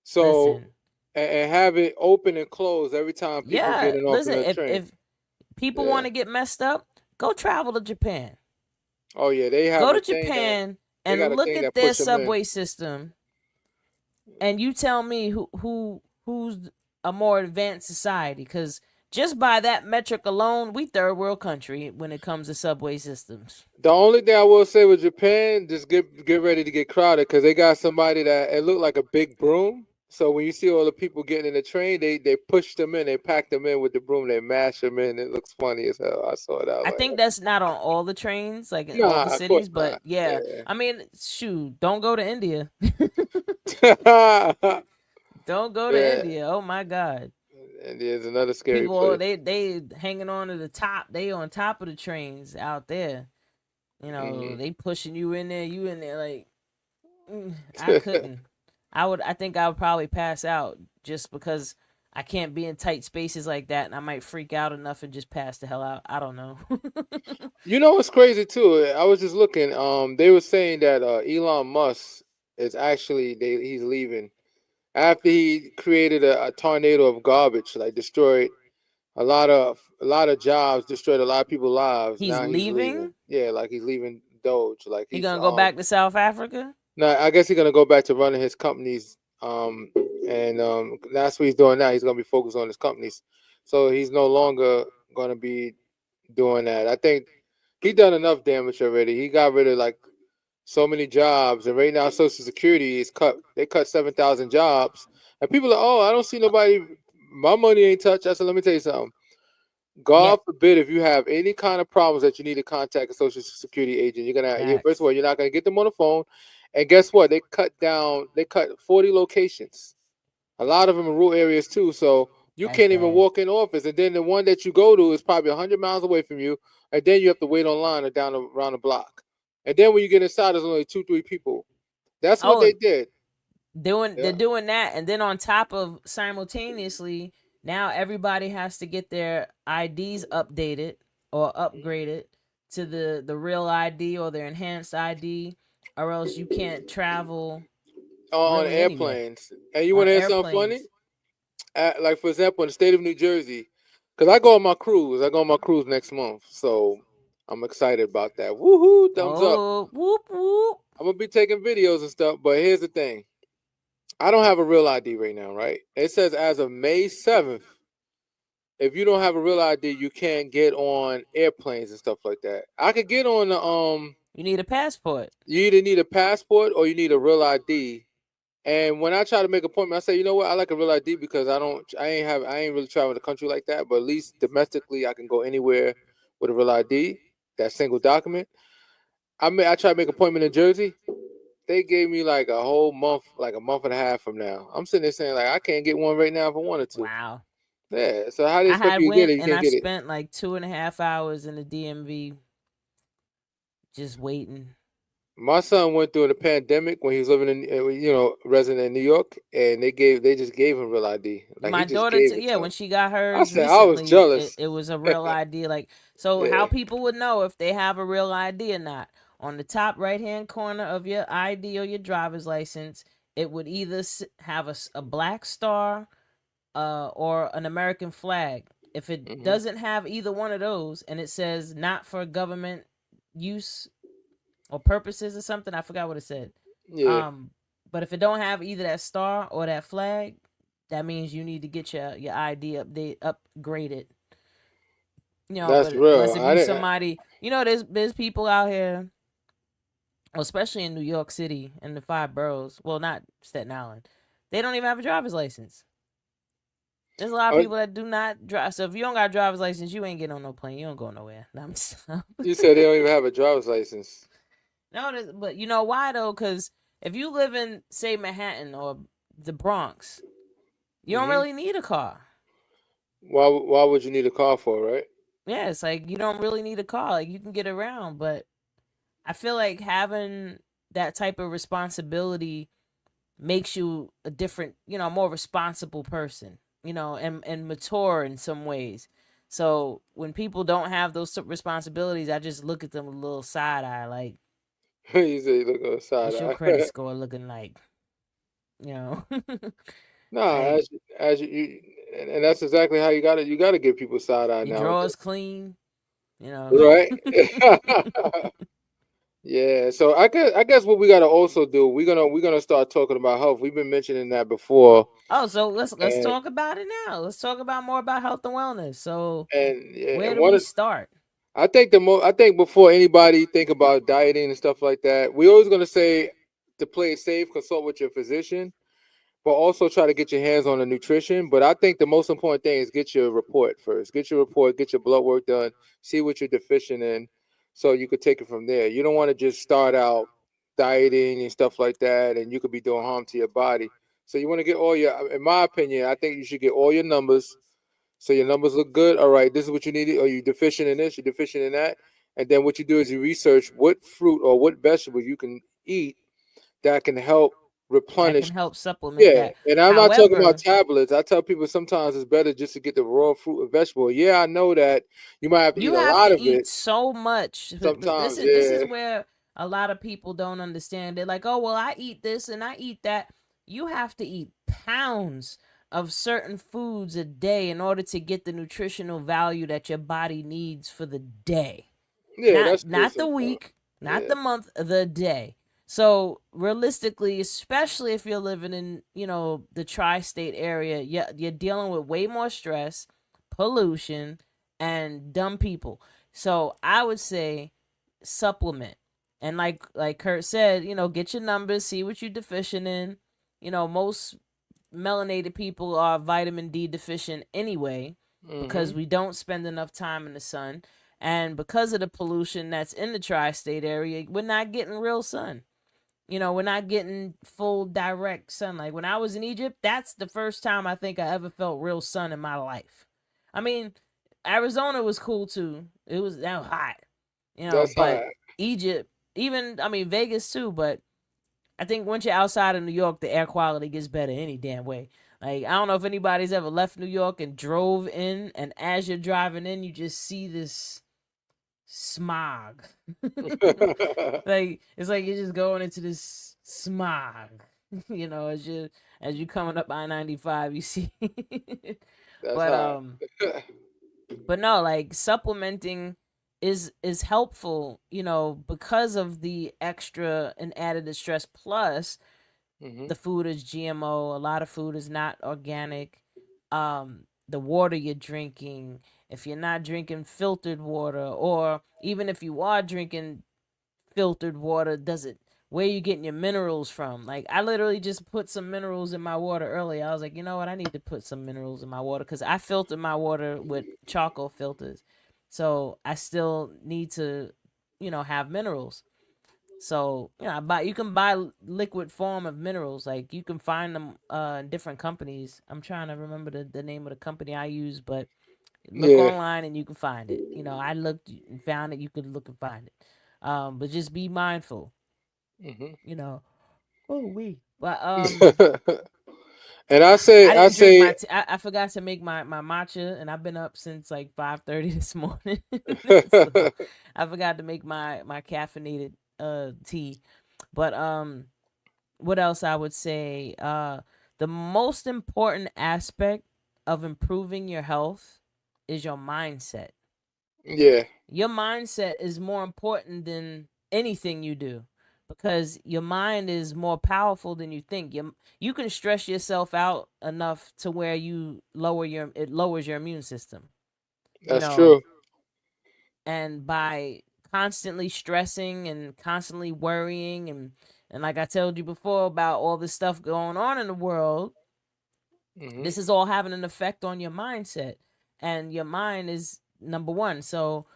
So Listen, and have it open and close every time people yeah, getting off in listen. the train. If people want Yeah. to get messed up, go travel to Japan. Oh yeah, they have Go a to thing that Japan they and got a look thing at that their push them in. subway system, and you tell me who's a more advanced society. Because just by that metric alone, we third world country when it comes to subway systems. The only thing I will say with Japan, just get ready to get crowded because they got somebody that it looked like a big broom. So when you see all the people getting in the train, they push them in, they pack them in with the broom, they mash them in. It looks funny as hell. I saw it. I was I like, think that's not on all the trains, like in all the nah, of course cities, but not. yeah. I mean, shoot, don't go to India. Yeah. Don't go to Yeah. India. Oh my God. And there's another scary People, place. they hanging on to the top. They on top of the trains out there. Hmm. They pushing you in there. You in there like I couldn't. I think I would probably pass out just because I can't be in tight spaces like that, and I might freak out enough and just pass the hell out. I don't know. You know what's crazy too? I was just looking. They were saying that Elon Musk is actually he's leaving after he created a tornado of garbage, like destroyed a lot of jobs, destroyed a lot of people's lives. He's Now he's leaving. leaving. Yeah, like he's leaving Doge. Like He he's gonna go back to South Africa. now I guess he's gonna go back to running his companies. And that's what he's doing now. He's gonna be focused on his companies. So he's no longer gonna be doing that. I think he done enough damage already. He got rid of like so many jobs, and right now Social Security is cut. They cut 7,000 jobs, and people are, oh, I don't see nobody my money ain't touched. I said, let me tell you something. Yeah, God forbid if you have any kind of problems that you need to contact a social security agent, you're gonna first facts. of all, you're not gonna get them on the phone. And guess what? They cut 40 locations. A lot of them in rural areas too. So you That's can't even bad. walk in office. And then the one that you go to is probably 100 miles away from you. And then you have to wait online or around the block. And then when you get inside, there's only 2, 3 people. That's what they Oh, did. they're Yeah. doing that, and then on top of simultaneously, now everybody has to get their IDs updated or upgraded to the real ID or their enhanced ID, or else you can't travel On really anywhere airplanes. And you want on to hear something funny? airplanes. Like, for example, in the state of New Jersey, because I go on my cruise. I go on my cruise next month. So I'm excited about that. Woohoo! Thumbs up. Oh, whoop whoop. I'm going to be taking videos and stuff. But here's the thing. I don't have a real ID right now, right? It says as of May 7th, if you don't have a real ID, you can't get on airplanes and stuff like that. I could get on the You need a passport. you either need a passport or you need a real ID. And when I try to make an appointment, I say, you know what, I like a real ID because I ain't really traveling the country like that, but at least domestically I can go anywhere with a real ID, that single document. I tried to make an appointment in Jersey. They gave me like a whole month, like a month and a half from now. I'm sitting there saying like I can't get one right now if I wanted to. Wow. Yeah. So how do you I expect had you to get went it? You and can't I get it. spent like 2.5 hours in the DMV just waiting. My son went through the pandemic when he was living in, resident in New York, and they just gave him real ID. Like My he just daughter, gave it yeah, to when him. she got I hers said I was recently, it, jealous. it was a real ID. Like, so how Yeah. people would know if they have a real ID or not? On the top right hand corner of your ID or your driver's license, it would either have a black star or an American flag. If it Hmm. doesn't have either one of those and it says not for government use or purposes or something, I forgot what it said. Yeah. Um, but if it don't have either that star or that flag, that means you need to get your ID upgraded. That's But real. unless if I you didn't. somebody, there's people out here, especially in New York City and the five boroughs. Well, not Staten Island. They don't even have a driver's license. There's a lot of I, people that do not drive. So if you don't got a driver's license, you ain't getting on no plane. You don't go nowhere. you said they don't even have a driver's license. No, but you know why though? Because if you live in, say, Manhattan or the Bronx, you don't Hmm. really need a car. Why would you need a car for, right? Yeah, it's like you don't really need a car. Like you can get around, but I feel like having that type of responsibility makes you a different, more responsible person, and mature in some ways. So when people don't have those responsibilities, I just look at them with a little side eye, like, You say you look on the side what's your eye. credit score looking like? You know, Nah, like and that's exactly how you got to. You got to give people side eye your nowadays, drawers clean, you know. right? Yeah. So I guess what we got to also do, we're gonna start talking about health. We've been mentioning that before, Oh, so let's and talk about it now. Let's talk about more about health and wellness. So yeah, where and do we start? I think before anybody think about dieting and stuff like that, we always gonna say to play it safe, consult with your physician, but also try to get your hands on the nutrition. But I think the most important thing is get your report first. Get your report, get your blood work done, see what you're deficient in, so you could take it from there. You don't want to just start out dieting and stuff like that, and you could be doing harm to your body. So you want to get all your, in my opinion, I think you should get all your numbers. So your numbers look good. All right, this is what you need. Are you deficient in this? You're deficient in that. And then what you do is you research what fruit or what vegetable you can eat that can help That can replenish. help supplement Yeah, that. and I'm not talking about However, tablets. I tell people sometimes it's better just to get the raw fruit and vegetable. Yeah, I know that you might have to eat you a have lot to of eat it so much. But this sometimes. is this Yeah, is where a lot of people don't understand. They're like, "Oh, well, I eat this and I eat that." You have to eat pounds of certain foods a day in order to get the nutritional value that your body needs for the day. yeah, that's true Not the sometimes. week, not Yeah, the month, the day. So realistically, especially if you're living in, the tri-state area, you're dealing with way more stress, pollution, and dumb people. So I would say supplement. And like Kurt said, get your numbers, see what you're deficient in. Most melanated people are vitamin D deficient anyway because we don't spend enough time in the sun. And because of the pollution that's in the tri-state area, we're not getting real sun. We're not getting full direct sunlight. When I was in Egypt, that's the first time I think I ever felt real sun in my life. I mean, Arizona was cool too. It was that hot, That's but hot. Egypt, Vegas too, but I think once you're outside of New York, the air quality gets better any damn way. Like, I don't know if anybody's ever left New York and drove in, and as you're driving in, you just see this smog. Like, it's like you're just going into this smog. As you coming up I-95, you see. That's but hot. but no, like, supplementing is helpful, because of the extra and added stress. Plus, the food is GMO. A lot of food is not organic. The water you're drinking, if you're not drinking filtered water, or even if you are drinking filtered water, where you getting your minerals from? Like, I literally just put some minerals in my water earlier. I was like, you know what? I need to put some minerals in my water because I filter my water with charcoal filters. So I still need to, have minerals. So, you can buy liquid form of minerals. Like, you can find them in different companies. I'm trying to remember the name of the company I use, but look Yeah. online and you can find it. I looked and found it. You could look and find it. But just be mindful. Oh, we. But And I I didn't drink say, my. I forgot to make my matcha, and I've been up since like 5:30 this morning. So I forgot to make my caffeinated tea. But what else I would say? The most important aspect of improving your health is your mindset. yeah, Your mindset is more important than anything you do because your mind is more powerful than you think. You can stress yourself out enough to where it lowers your immune system. You that's know, true. and by constantly stressing and constantly worrying and like I told you before about all this stuff going on in the world, this is all having an effect on your mindset. And your mind is number one. So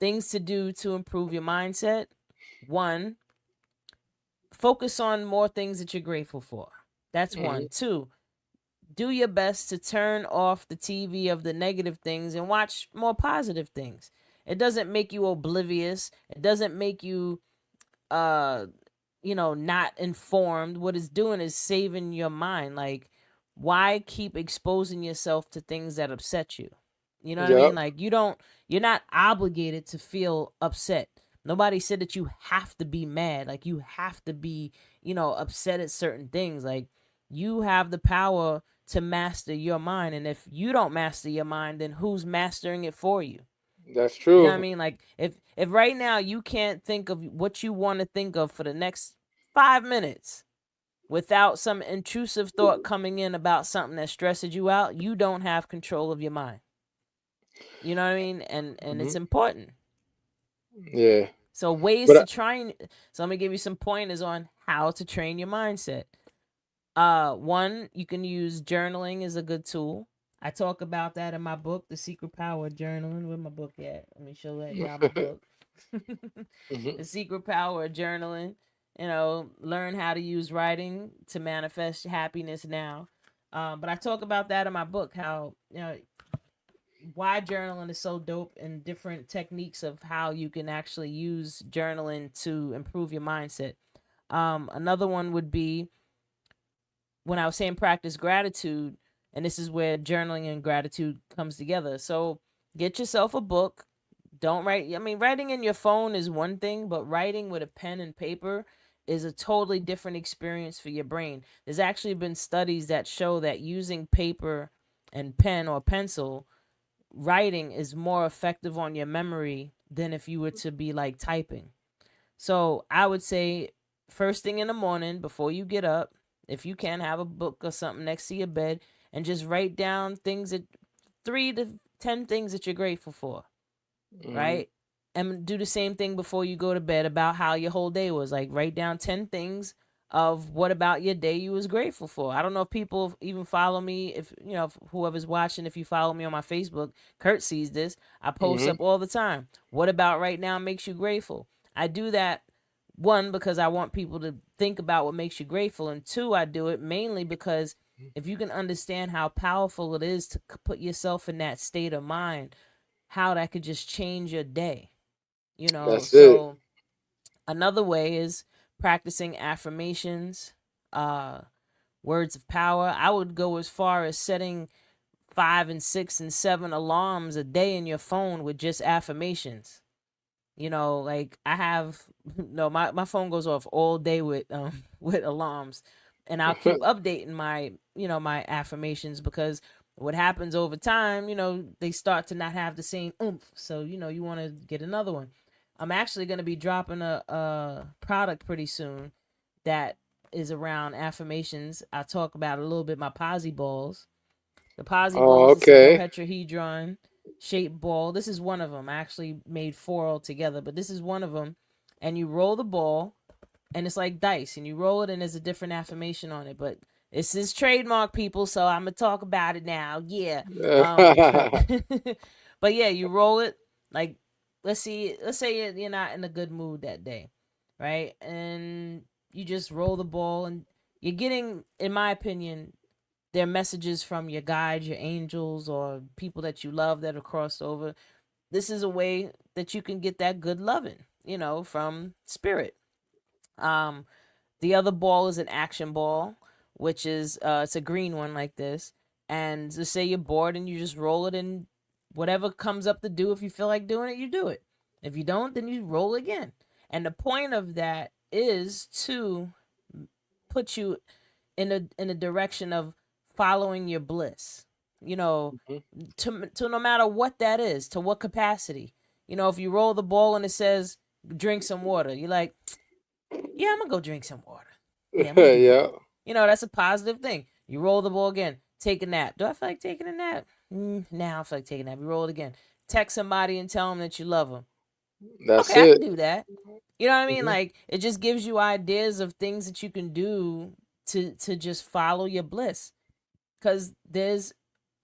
things to do to improve your mindset. One, focus on more things that you're grateful for. That's one. Two, do your best to turn off the TV of the negative things and watch more positive things. It doesn't make you oblivious. It doesn't make you not informed. What it's doing is saving your mind. Like, why keep exposing yourself to things that upset you? You know what I Yep, mean? Like, you're not obligated to feel upset. Nobody said that you have to be mad. Like, you have to be, upset at certain things. Like, you have the power to master your mind. And if you don't master your mind, then who's mastering it for you? that's You know what I true. mean? Like, if right now you can't think of what you want to think of for the next 5 minutes without some intrusive thought coming in about something that stresses you out, you don't have control of your mind. You know what I mean? And it's important. Yeah, So ways but to train. So let me give you some pointers on how to train your mindset. One, you can use journaling as a good tool. I talk about that in my book, The Secret Power of Journaling. Where my book at? Let me show that y'all my book. The Secret Power of Journaling. Learn how to use writing to manifest happiness now. But I talk about that in my book, how, why journaling is so dope and different techniques of how you can actually use journaling to improve your mindset. Another one would be when I was saying practice gratitude, and this is where journaling and gratitude comes together. So get yourself a book. Don't write. I mean, writing in your phone is one thing, but writing with a pen and paper is a totally different experience for your brain. There's actually been studies that show that using paper and pen or pencil, writing is more effective on your memory than if you were to be like typing. So I would say first thing in the morning before you get up, if you can, have a book or something next to your bed and just write down 3 to 10 things that you're grateful for, right? And do the same thing before you go to bed about how your whole day was. Like, write down 10 things of what about your day you was grateful for. I don't know if people even follow me. If if whoever's watching, if you follow me on my Facebook, Kurt sees this. I post Hmm. up all the time. What about right now makes you grateful? I do that, one, because I want people to think about what makes you grateful, and two, I do it mainly because if you can understand how powerful it is to put yourself in that state of mind, how that could just change your day. That's it. So another way is practicing affirmations, uh, words of power. I would go as far as setting 5 and 6 and 7 alarms a day in your phone with just affirmations. Like I have no, my phone goes off all day with with alarms, and I'll keep updating my affirmations, because what happens over time, they start to not have the same oomph. So, you want to get another one. I'm actually going to be dropping a product pretty soon that is around affirmations. I'll talk about a little bit my Posy Balls. The Posy Oh, Balls is a okay. dodecahedron shaped ball. This is one of them. I actually made 4 altogether, but this is one of them. And you roll the ball, and it's like dice, and you roll it, and there's a different affirmation on it. But this is trademark, people, so I'm gonna talk about it now. Yeah. But yeah, you roll it. Like, let's say you're not in a good mood that day, right? And you just roll the ball, and you're getting, in my opinion, they're messages from your guides, your angels, or people that you love that are crossed over. This is a way that you can get that good loving, from spirit. Um, the other ball is an action ball, which is it's a green one like this. And just say you're bored and you just roll it, and whatever comes up to do, if you feel like doing it, you do it. If you don't, then you roll again. And the point of that is to put you in a direction of following your bliss. You know, Mhm. to no matter what that is, to what capacity. If you roll the ball and it says drink some water, you're like, yeah, I'm gonna go drink some water. Yeah, I'm gonna do that. Yeah, That's a positive thing. You roll the ball again. Take a nap. Do I feel like taking a nap? Now I feel like taking a nap. You roll it again. Text somebody and tell them that you love them. that's Okay, I can it. do that. You know what I mean? Hmm. Like, it just gives you ideas of things that you can do to just follow your bliss. Because there's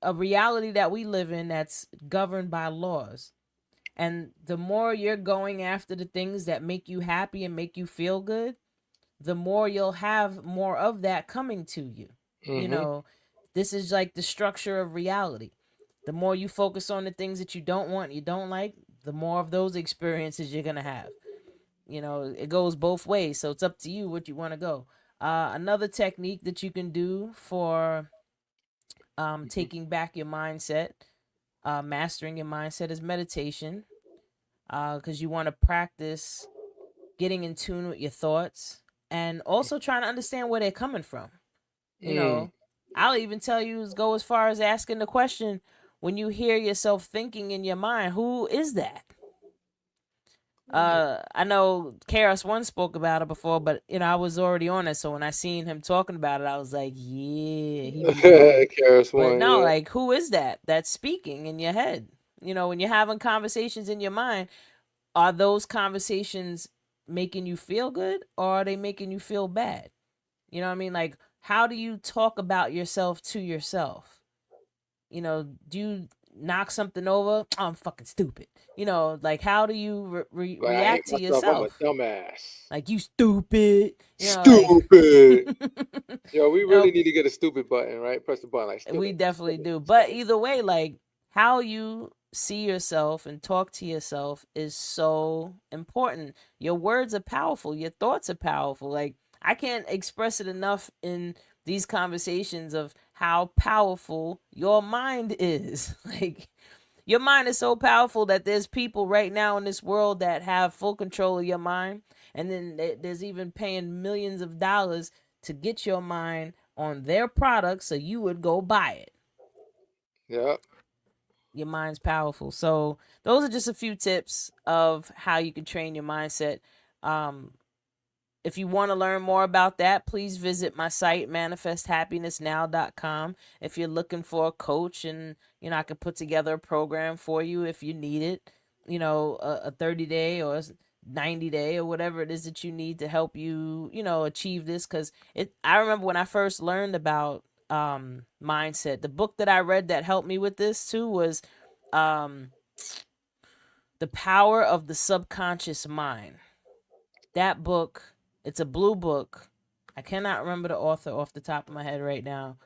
a reality that we live in that's governed by laws. And the more you're going after the things that make you happy and make you feel good, the more you'll have more of that coming to you. You Hmm. know, this is like the structure of reality. The more you focus on the things that you don't want, you don't like, the more of those experiences you're going to have. It goes both ways. So it's up to you what you want to go. Another technique that you can do for Hmm. taking back your mindset, mastering your mindset, is meditation. Because you want to practice getting in tune with your thoughts, and also trying to understand where they're coming from. You Mm. know, I'll even tell you, go as far as asking the question, when you hear yourself thinking in your mind, who is that? I know Karis one spoke about it before, but I was already on it, so when I seen him talking about it, I was like, yeah, he be talking. Karis But one, no, yeah. like, who is that that's speaking in your head? When you're having conversations in your mind, are those conversations making you feel good, or are they making you feel bad? You know what I mean? Like, how do you talk about yourself to yourself? Do you knock something over? Oh, I'm fucking stupid. Like, how do you Like, I hate react to myself. I'm a yourself? dumbass. Like, you stupid. Like, Stupid. Yo, we you really know, need to get a stupid button, right? Press the button like we stupid, definitely stupid, do. But stupid. either way, like, how you see yourself and talk to yourself is so important. Your words are powerful, your thoughts are powerful. Like, I can't express it enough in these conversations of how powerful your mind is. Like, your mind is so powerful that there's people right now in this world that have full control of your mind. And then there's even paying millions of dollars to get your mind on their product so you would go buy it. Yeah. Your mind's powerful. So those are just a few tips of how you can train your mindset. Um, if you want to learn more about that, please visit my site, manifesthappinessnow.com. If you're looking for a coach, and I can put together a program for you if you need it, a 30-day or 90 day or whatever it is that you need to help you, achieve this. Because I remember when I first learned about mindset, the book that I read that helped me with this too was um The Power of the Subconscious Mind. That book, it's a blue book. I cannot remember the author off the top of my head right now.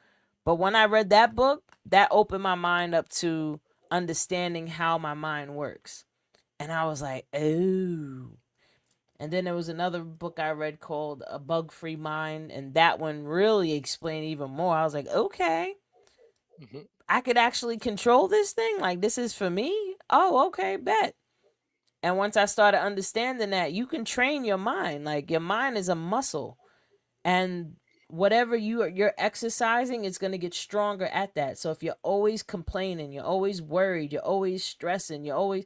But when I read that book, that opened my mind up to understanding how my mind works. And I was like, oh. And then there was another book I read called A Bug Free Mind. And that one really explained even more. I was like, okay, I could actually control this thing. Like, this is for me. Oh, okay, bet. And once I started understanding that, you can train your mind. Like, your mind is a muscle. And whatever you're exercising, it's going to get stronger at that. So if you're always complaining, you're always worried, you're always stressing, your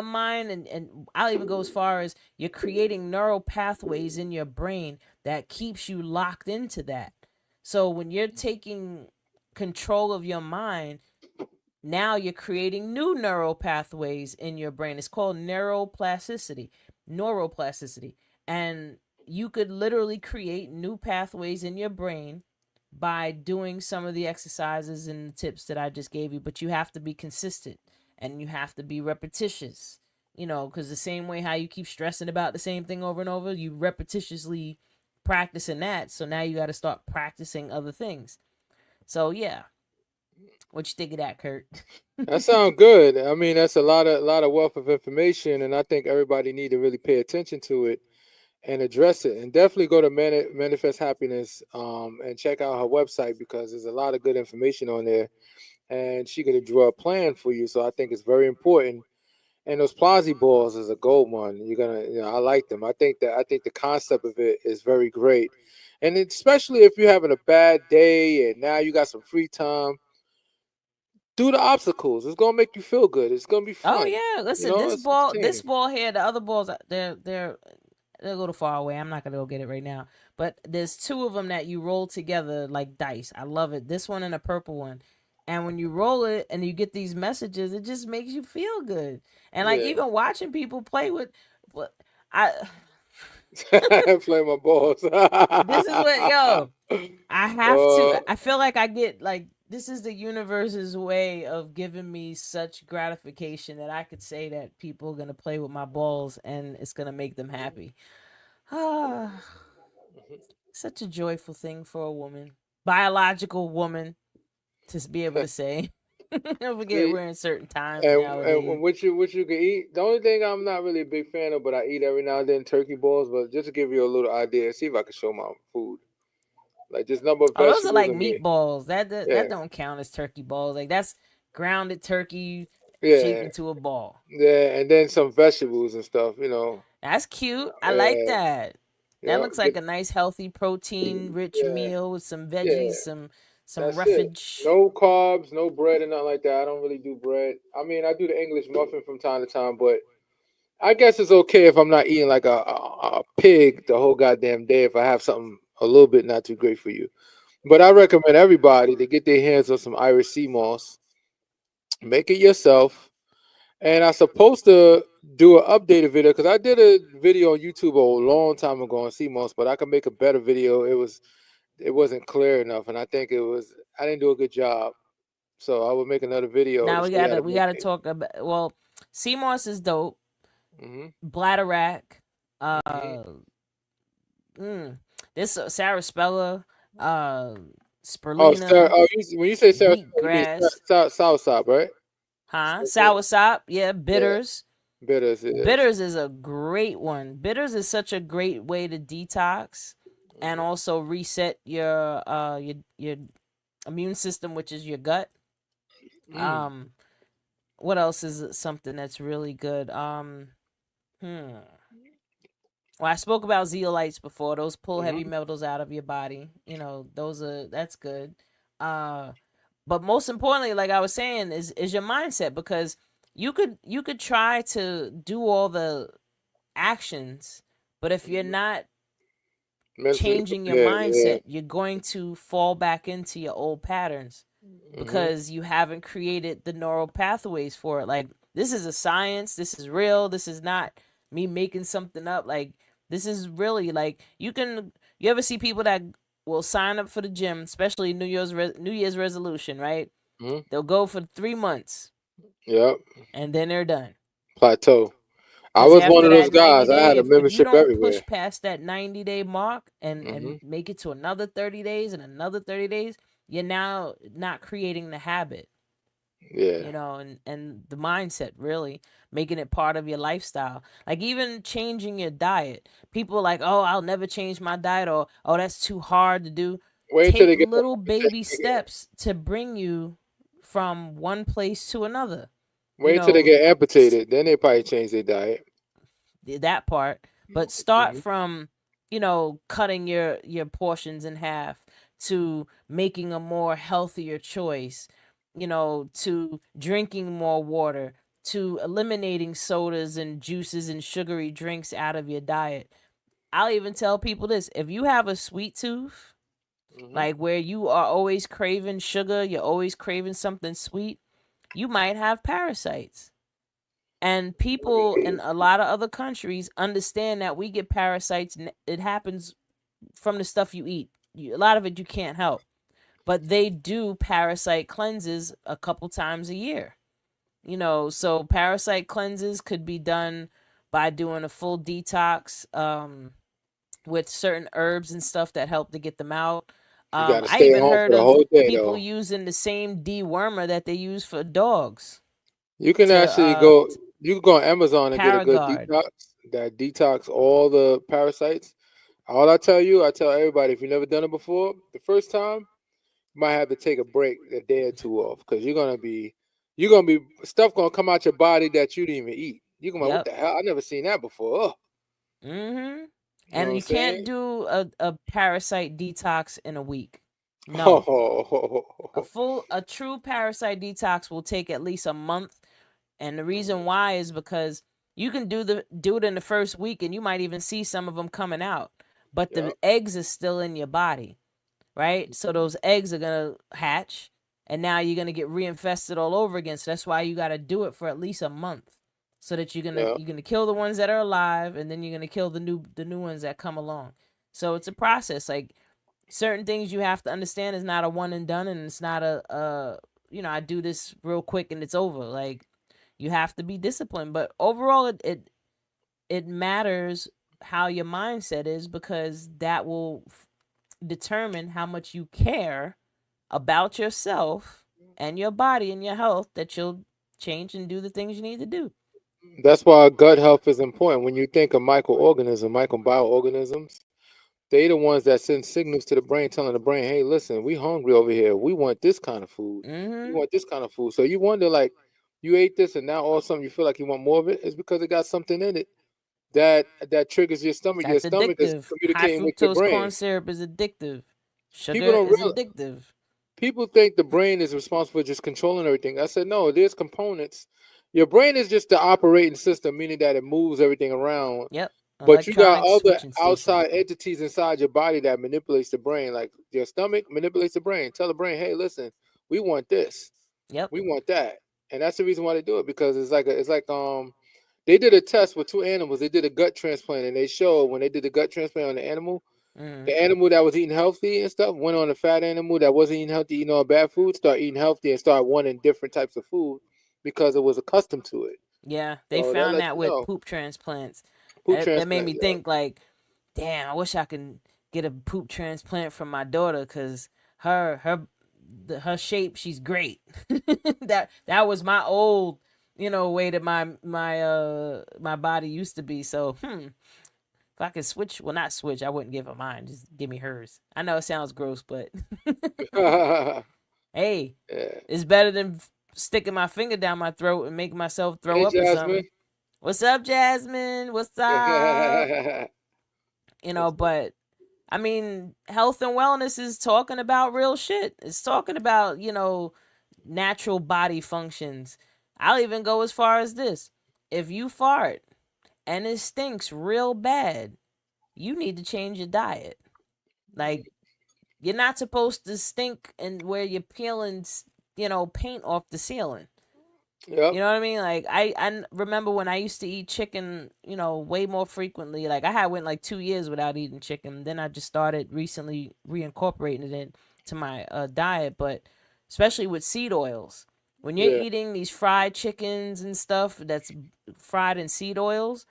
mind, and I'll even go as far as you're creating neural pathways in your brain that keeps you locked into that. So when you're taking control of your mind, now you're creating new neural pathways in your brain. It's called neuroplasticity. And you could literally create new pathways in your brain by doing some of the exercises and the tips that I just gave you. But you have to be consistent and you have to be repetitious, because the same way how you keep stressing about the same thing over and over, you repetitiously practicing that. So now you got to start practicing other things. So yeah. What you think of that, Kurt? That sounds good. I mean, that's a lot of wealth of information, and I think everybody need to really pay attention to it and address it. And definitely go to Manifest Happiness and check out her website, because there's a lot of good information on there, and she gonna draw a plan for you. So I think it's very important. And those Plazi balls is a gold one. You're gonna, I like them. I think the concept of it is very great, and especially if you're having a bad day and now you got some free time. Do the obstacles. It's gonna make you feel good. It's gonna be fun. Oh yeah, listen, It's this entertaining. ball here, the other balls, they're a little far away. I'm not gonna go get it right now. But there's two of them that you roll together like dice. I love it. This one and a purple one. And when you roll it and you get these messages, it just makes you feel good. And like Yeah. even watching people play with, what I Play my balls. this is what I have to. Uh, I feel like I get like this is the universe's way of giving me such gratification that I could say that people are gonna play with my balls and it's gonna make them happy. Ah, such a joyful thing for a woman, biological woman, to be able to say. I forget see, we're in certain times and nowadays. what you can eat. The only thing I'm not really a big fan of, but I eat every now and then, turkey balls. But just to give you a little idea, see if I can show my food. Like just number of Oh, those are vegetables like and meat. meatballs. Yeah, That don't count as turkey balls. Like that's grounded turkey shaped yeah, into a ball. yeah, and then some vegetables and stuff. That's cute. I like Yeah, that. That yeah, looks like a nice, healthy, protein-rich yeah, meal with some yeah. veggies, some That's it. roughage. No carbs, no bread, and nothing like that. I don't really do bread. I mean, I do the English muffin from time to time, but I guess it's okay if I'm not eating like a pig the whole goddamn day if I have something a little bit not too great for you. But I recommend everybody to get their hands on some Irish sea moss, make it yourself. And I'm supposed to do an updated video because I did a video on YouTube a long time ago on sea moss, but I could make a better video. It wasn't clear enough, and I think I didn't do a good job. So I would make another video to Now show you how to we make gotta it. talk about. Well, sea moss is dope. Hmm. Bladderwrack. Hmm. Uh, mm, this Sarsaparilla. Uh, Oh, Sarah, Spirulina. when you say Sarah, you mean Wheatgrass. Southside, right? Huh? Soursop. Yeah. Yeah, Bitters. bitters is. Bitters is a great one. Bitters is such a great way to detox and Hmm. also reset your immune system, which is your gut. Mm. Um, what else is something that's really good? Hmm. Well, I spoke about zeolites before. Those pull heavy Hmm. metals out of your body. That's good. Uh, but most importantly, like I was saying, is your mindset, because you could try to do all the actions, but if you're not Mentally changing your prepared. Yeah. mindset, you're going to fall back into your old patterns Hmm. because you haven't created the neural pathways for it. Like, this is a science, this is real, this is not me making something up. Like, this is really like, you ever see people that will sign up for the gym, especially New Year's resolution, right? Hmm. They'll go for 3 months Yep. and then they're done. Plateau. I Because was one after of those that 90 guys. I day, had a if you membership don't everywhere. push past that 90-day mark and Hmm. make it to another 30 days and another 30 days, you're now not creating the habit, Yeah. and the mindset, really making it part of your lifestyle. Like, even changing your diet. People are like, oh, I'll never change my diet, or, oh, that's too hard to do. Wait until Take they get. little baby steps to bring you from one place to another. Wait until they get amputated. Then they probably change their diet. That part, but start Hmm. from cutting your portions in half, to making a more healthier choice, to drinking more water, to eliminating sodas and juices and sugary drinks out of your diet. I'll even tell people this: if you have a sweet tooth, Hmm. like where you are always craving sugar, you're always craving something sweet, you might have parasites. And people in a lot of other countries understand that we get parasites, and it happens from the stuff you eat. A lot of it you can't help. But they do parasite cleanses a couple times a year. So parasite cleanses could be done by doing a full detox, with certain herbs and stuff that help to get them out. You got to I stay even home for heard the of whole day, people though. using the same dewormer that they use for dogs You can to actually go. You can go on Amazon and get a good Paragard. detox that detox all the parasites. All I tell you, I tell everybody, if you've never done it before, the first time you might have to take a break, a day or two off, because you're gonna be stuff gonna come out your body that you didn't even eat. You're gonna be like, what Yep. the hell? I never seen that before. Oh, Mm-hmm. you know what And I'm you can't saying? do a parasite detox in a week. No. Oh, A true parasite detox will take at least a month. And the reason why is because you can do it in the first week, and you might even see some of them coming out. But yeah. the eggs are still in your body, right? So those eggs are gonna hatch, and now you're gonna get reinfested all over again. So that's why you gotta do it for at least a month, so that Yeah. you're gonna kill the ones that are alive, and then you're gonna kill the new ones that come along. So it's a process. Like, certain things you have to understand is not a one and done, and it's not I do this real quick and it's over. Like, you have to be disciplined. But overall, it matters how your mindset is, because that will determine how much you care about yourself and your body and your health, that you'll change and do the things you need to do. That's why gut health is important. When you think of microorganisms, they the ones that send signals to the brain, telling the brain, "Hey, listen, we hungry over here. We want this kind of food. We Mm-hmm. want this kind of food." So you wonder, like, you ate this, and now all of a sudden you feel like you want more of it. It's because it got something in it that triggers your stomach. Your That's stomach is addictive. High communicating with your fructose corn brain. syrup is addictive. People Sugar don't is realize. addictive. People think the brain is responsible for just controlling everything. I said, no, there's components. Your brain is just the operating system, meaning that it moves everything around. Yep. But you got Electronic other switching station. outside entities inside your body that manipulates the brain. Like your stomach manipulates the brain. Tell the brain, hey, listen, we want this, Yep. we want that, and that's the reason why they do it, because it's like they did a test with two animals. They did a gut transplant, and they showed when they did the gut transplant on the animal, Mm. the animal that was eating healthy and stuff went on the fat animal that wasn't eating healthy, eating all bad food, start eating healthy and start wanting different types of food because it was accustomed to it. Yeah, they So that found lets that you with know. poop transplants. Poop That made transplant, me yeah. think, like, damn, I wish I could get a poop transplant from my daughter, because her shape, she's great. That was my old, way that my body used to be. So, if I could switch, well, not switch, I wouldn't give her mine. Just give me hers. I know it sounds gross, but hey, Yeah. it's better than sticking my finger down my throat and making myself throw Hey, up or Jasmine. something. What's up, Jasmine? What's up? But I mean, health and wellness is talking about real shit. It's talking about, natural body functions. I'll even go as far as this. If you fart and it stinks real bad, you need to change your diet. Like, you're not supposed to stink and where you're peeling, paint off the ceiling. Yep. You know what I mean? Like remember when I used to eat chicken, way more frequently. Like I had went like 2 years without eating chicken. Then I just started recently reincorporating it into my diet. But especially with seed oils, when you're Yeah. eating these fried chickens and stuff that's fried in seed oils,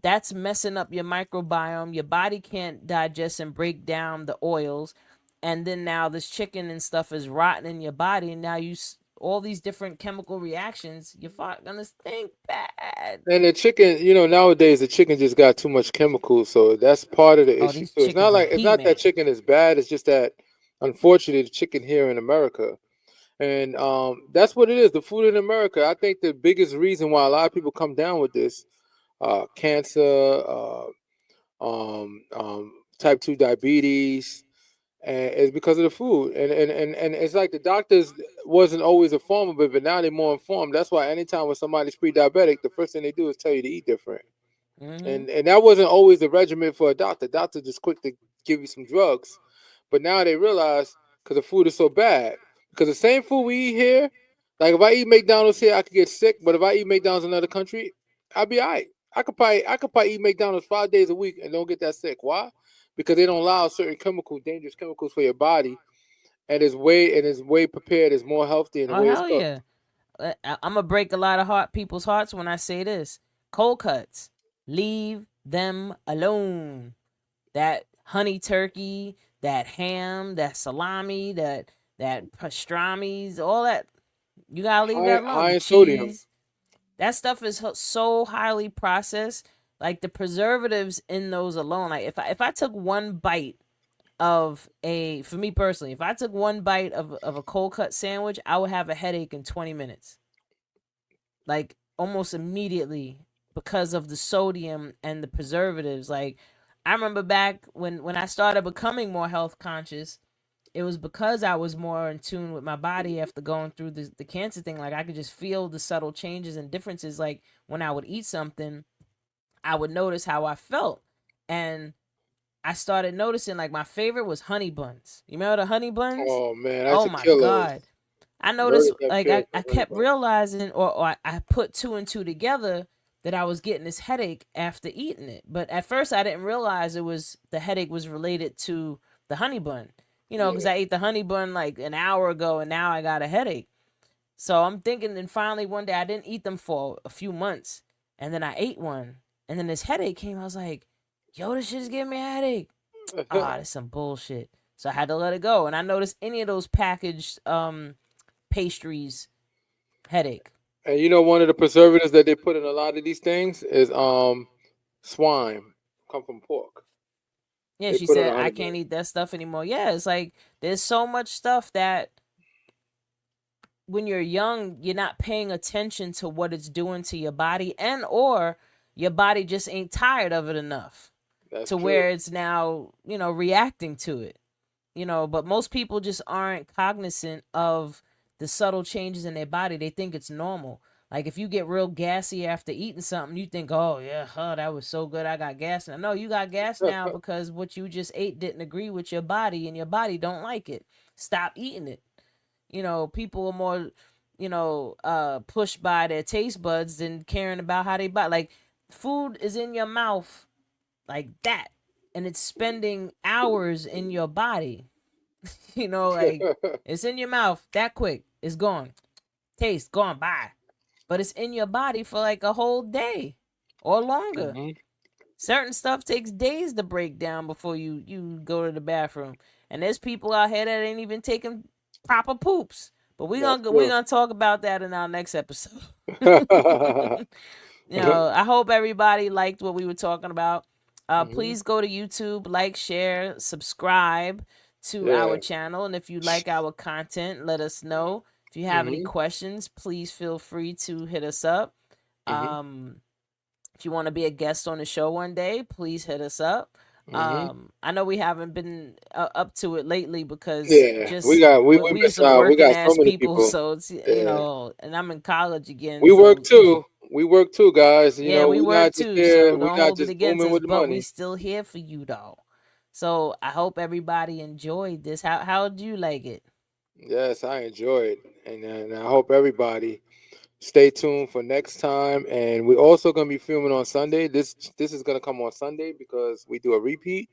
that's messing up your microbiome. Your body can't digest and break down the oils, and then now this chicken and stuff is rotting in your body, and now all these different chemical reactions. You're gonna stink bad. And the chicken, nowadays the chicken just got too much chemicals, so that's part of the Oh, issue these too. chickens are It's not that He-Man. chicken is bad. It's just that, unfortunately, the chicken here in America, and that's what it is. The food in America. I think the biggest reason why a lot of people come down with this, cancer, type 2 diabetes, and it's because of the food. And it's like the doctors wasn't always informed of it, but now they're more informed. That's why anytime when somebody's pre-diabetic, the first thing they do is tell you to eat different. Mm-hmm. And that wasn't always the regimen for a doctor. Doctor just quick to give you some drugs, but now they realize because the food is so bad. Because the same food we eat here, like if I eat McDonald's here, I could get sick. But if I eat McDonald's in another country, I'll be all right. I could probably eat McDonald's 5 days a week and don't get that sick. Why? Because they don't allow certain chemicals, dangerous chemicals for your body, and it's way prepared. It's more healthy in the Oh way it's hell cooked. yeah! I'm gonna break a lot of people's hearts when I say this. Cold cuts, leave them alone. That honey turkey, that ham, that salami, that pastrami's, all that. You gotta leave High that alone. high The in sodium. cheese, that stuff is so highly processed. Like the preservatives in those alone. Like if I took one bite of for me personally, if I took one bite of a cold cut sandwich, I would have a headache in 20 minutes, like almost immediately, because of the sodium and the preservatives. Like I remember back when I started becoming more health conscious, it was because I was more in tune with my body after going through the cancer thing. Like I could just feel the subtle changes and differences. Like when I would eat something, I would notice how I felt. And I started noticing like my favorite was honey buns. You remember the honey buns? Oh man, that's Oh a my killer. God. I noticed Murder have like killed I for honey kept bun. realizing, or I put two and two together, that I was getting this headache after eating it. But at first I didn't realize the headache was related to the honey bun. Because Yeah. I ate the honey bun like an hour ago and now I got a headache. So I'm thinking, and finally one day I didn't eat them for a few months, and then I ate one, and then this headache came. I was like, "Yo, this shit's giving me a headache." Ah, that's some bullshit. So I had to let it go. And I noticed any of those packaged pastries, headache. And one of the preservatives that they put in a lot of these things is swine, come from pork. Yeah, They she put in said a I honey bun. can't eat that stuff anymore. Yeah, it's like there's so much stuff that when you're young, you're not paying attention to what it's doing to your body, and or your body just ain't tired of it enough That's to true. where it's now, reacting to it. But most people just aren't cognizant of the subtle changes in their body. They think it's normal. Like if you get real gassy after eating something, you think, "Oh yeah, that was so good, I got gas now." No, you got gas now because what you just ate didn't agree with your body, and your body don't like it. Stop eating it. People are more, pushed by their taste buds than caring about how they buy. Like food is in your mouth like that, and it's spending hours in your body. Like it's in your mouth that quick. It's gone. Taste gone. Bye. But it's in your body for like a whole day or longer. Hmm. Certain stuff takes days to break down before you go to the bathroom. And there's people out here that ain't even taking proper poops. But That's we're true. gonna talk about that in our next episode. I hope everybody liked what we were talking about. Hmm. Please go to YouTube, like, share, subscribe to our Yeah. channel, and if you like our content, let us know. If you have any Hmm. questions, please feel free to hit us up. Hmm. Um, if you want to be a guest on the show one day, please hit us up. Hmm. I know we haven't been up to it lately because Yeah. We just got we we miss some out. We working got so ass many people, people. so it's Yeah. and I'm in college again, We work so too. We work too, guys. yeah, we We're work not just too. here. So We're don't not hold it just against booming us, with the but we money. still here for you though. So I hope everybody enjoyed this. How do you like it? Yes, I enjoy it, and I hope everybody Stay tuned for next time, and we're also gonna be filming on Sunday. This is gonna come on Sunday because we do a repeat.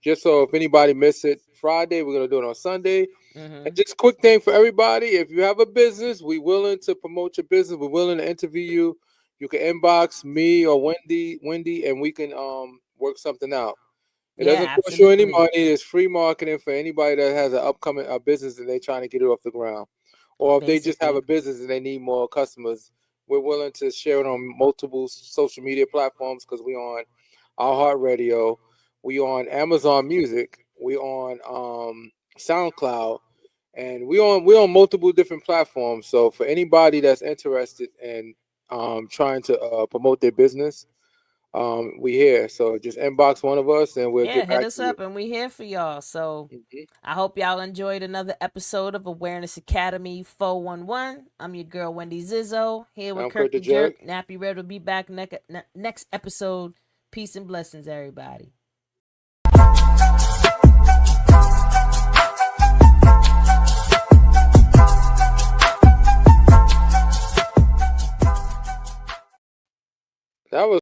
Just so if anybody missed it Friday, we're gonna do it on Sunday. And just quick thing for everybody: if you have a business, we're willing to promote your business. We're willing to interview you. You can inbox me or Wendy, and we can work something out. It Yeah, doesn't cost you any absolutely. money. It's free marketing for anybody that has an upcoming business and they're trying to get it off the ground. Or if they just have Basically. a business and they need more customers, we're willing to share it on multiple social media platforms because we on iHeartRadio, we on Amazon Music, we on SoundCloud, and we on multiple different platforms. So for anybody that's interested in trying to promote their business, we here. So just inbox one of us and we'll Yeah, get hit back us to you. up and we here for y'all. So Mhm. I hope y'all enjoyed another episode of Awareness Academy 411. I'm your girl Wendy Zizzo here with I'm Kurt Kirk the the Jerk. Jerk. Nappy Red will be back next episode. Peace and blessings, everybody.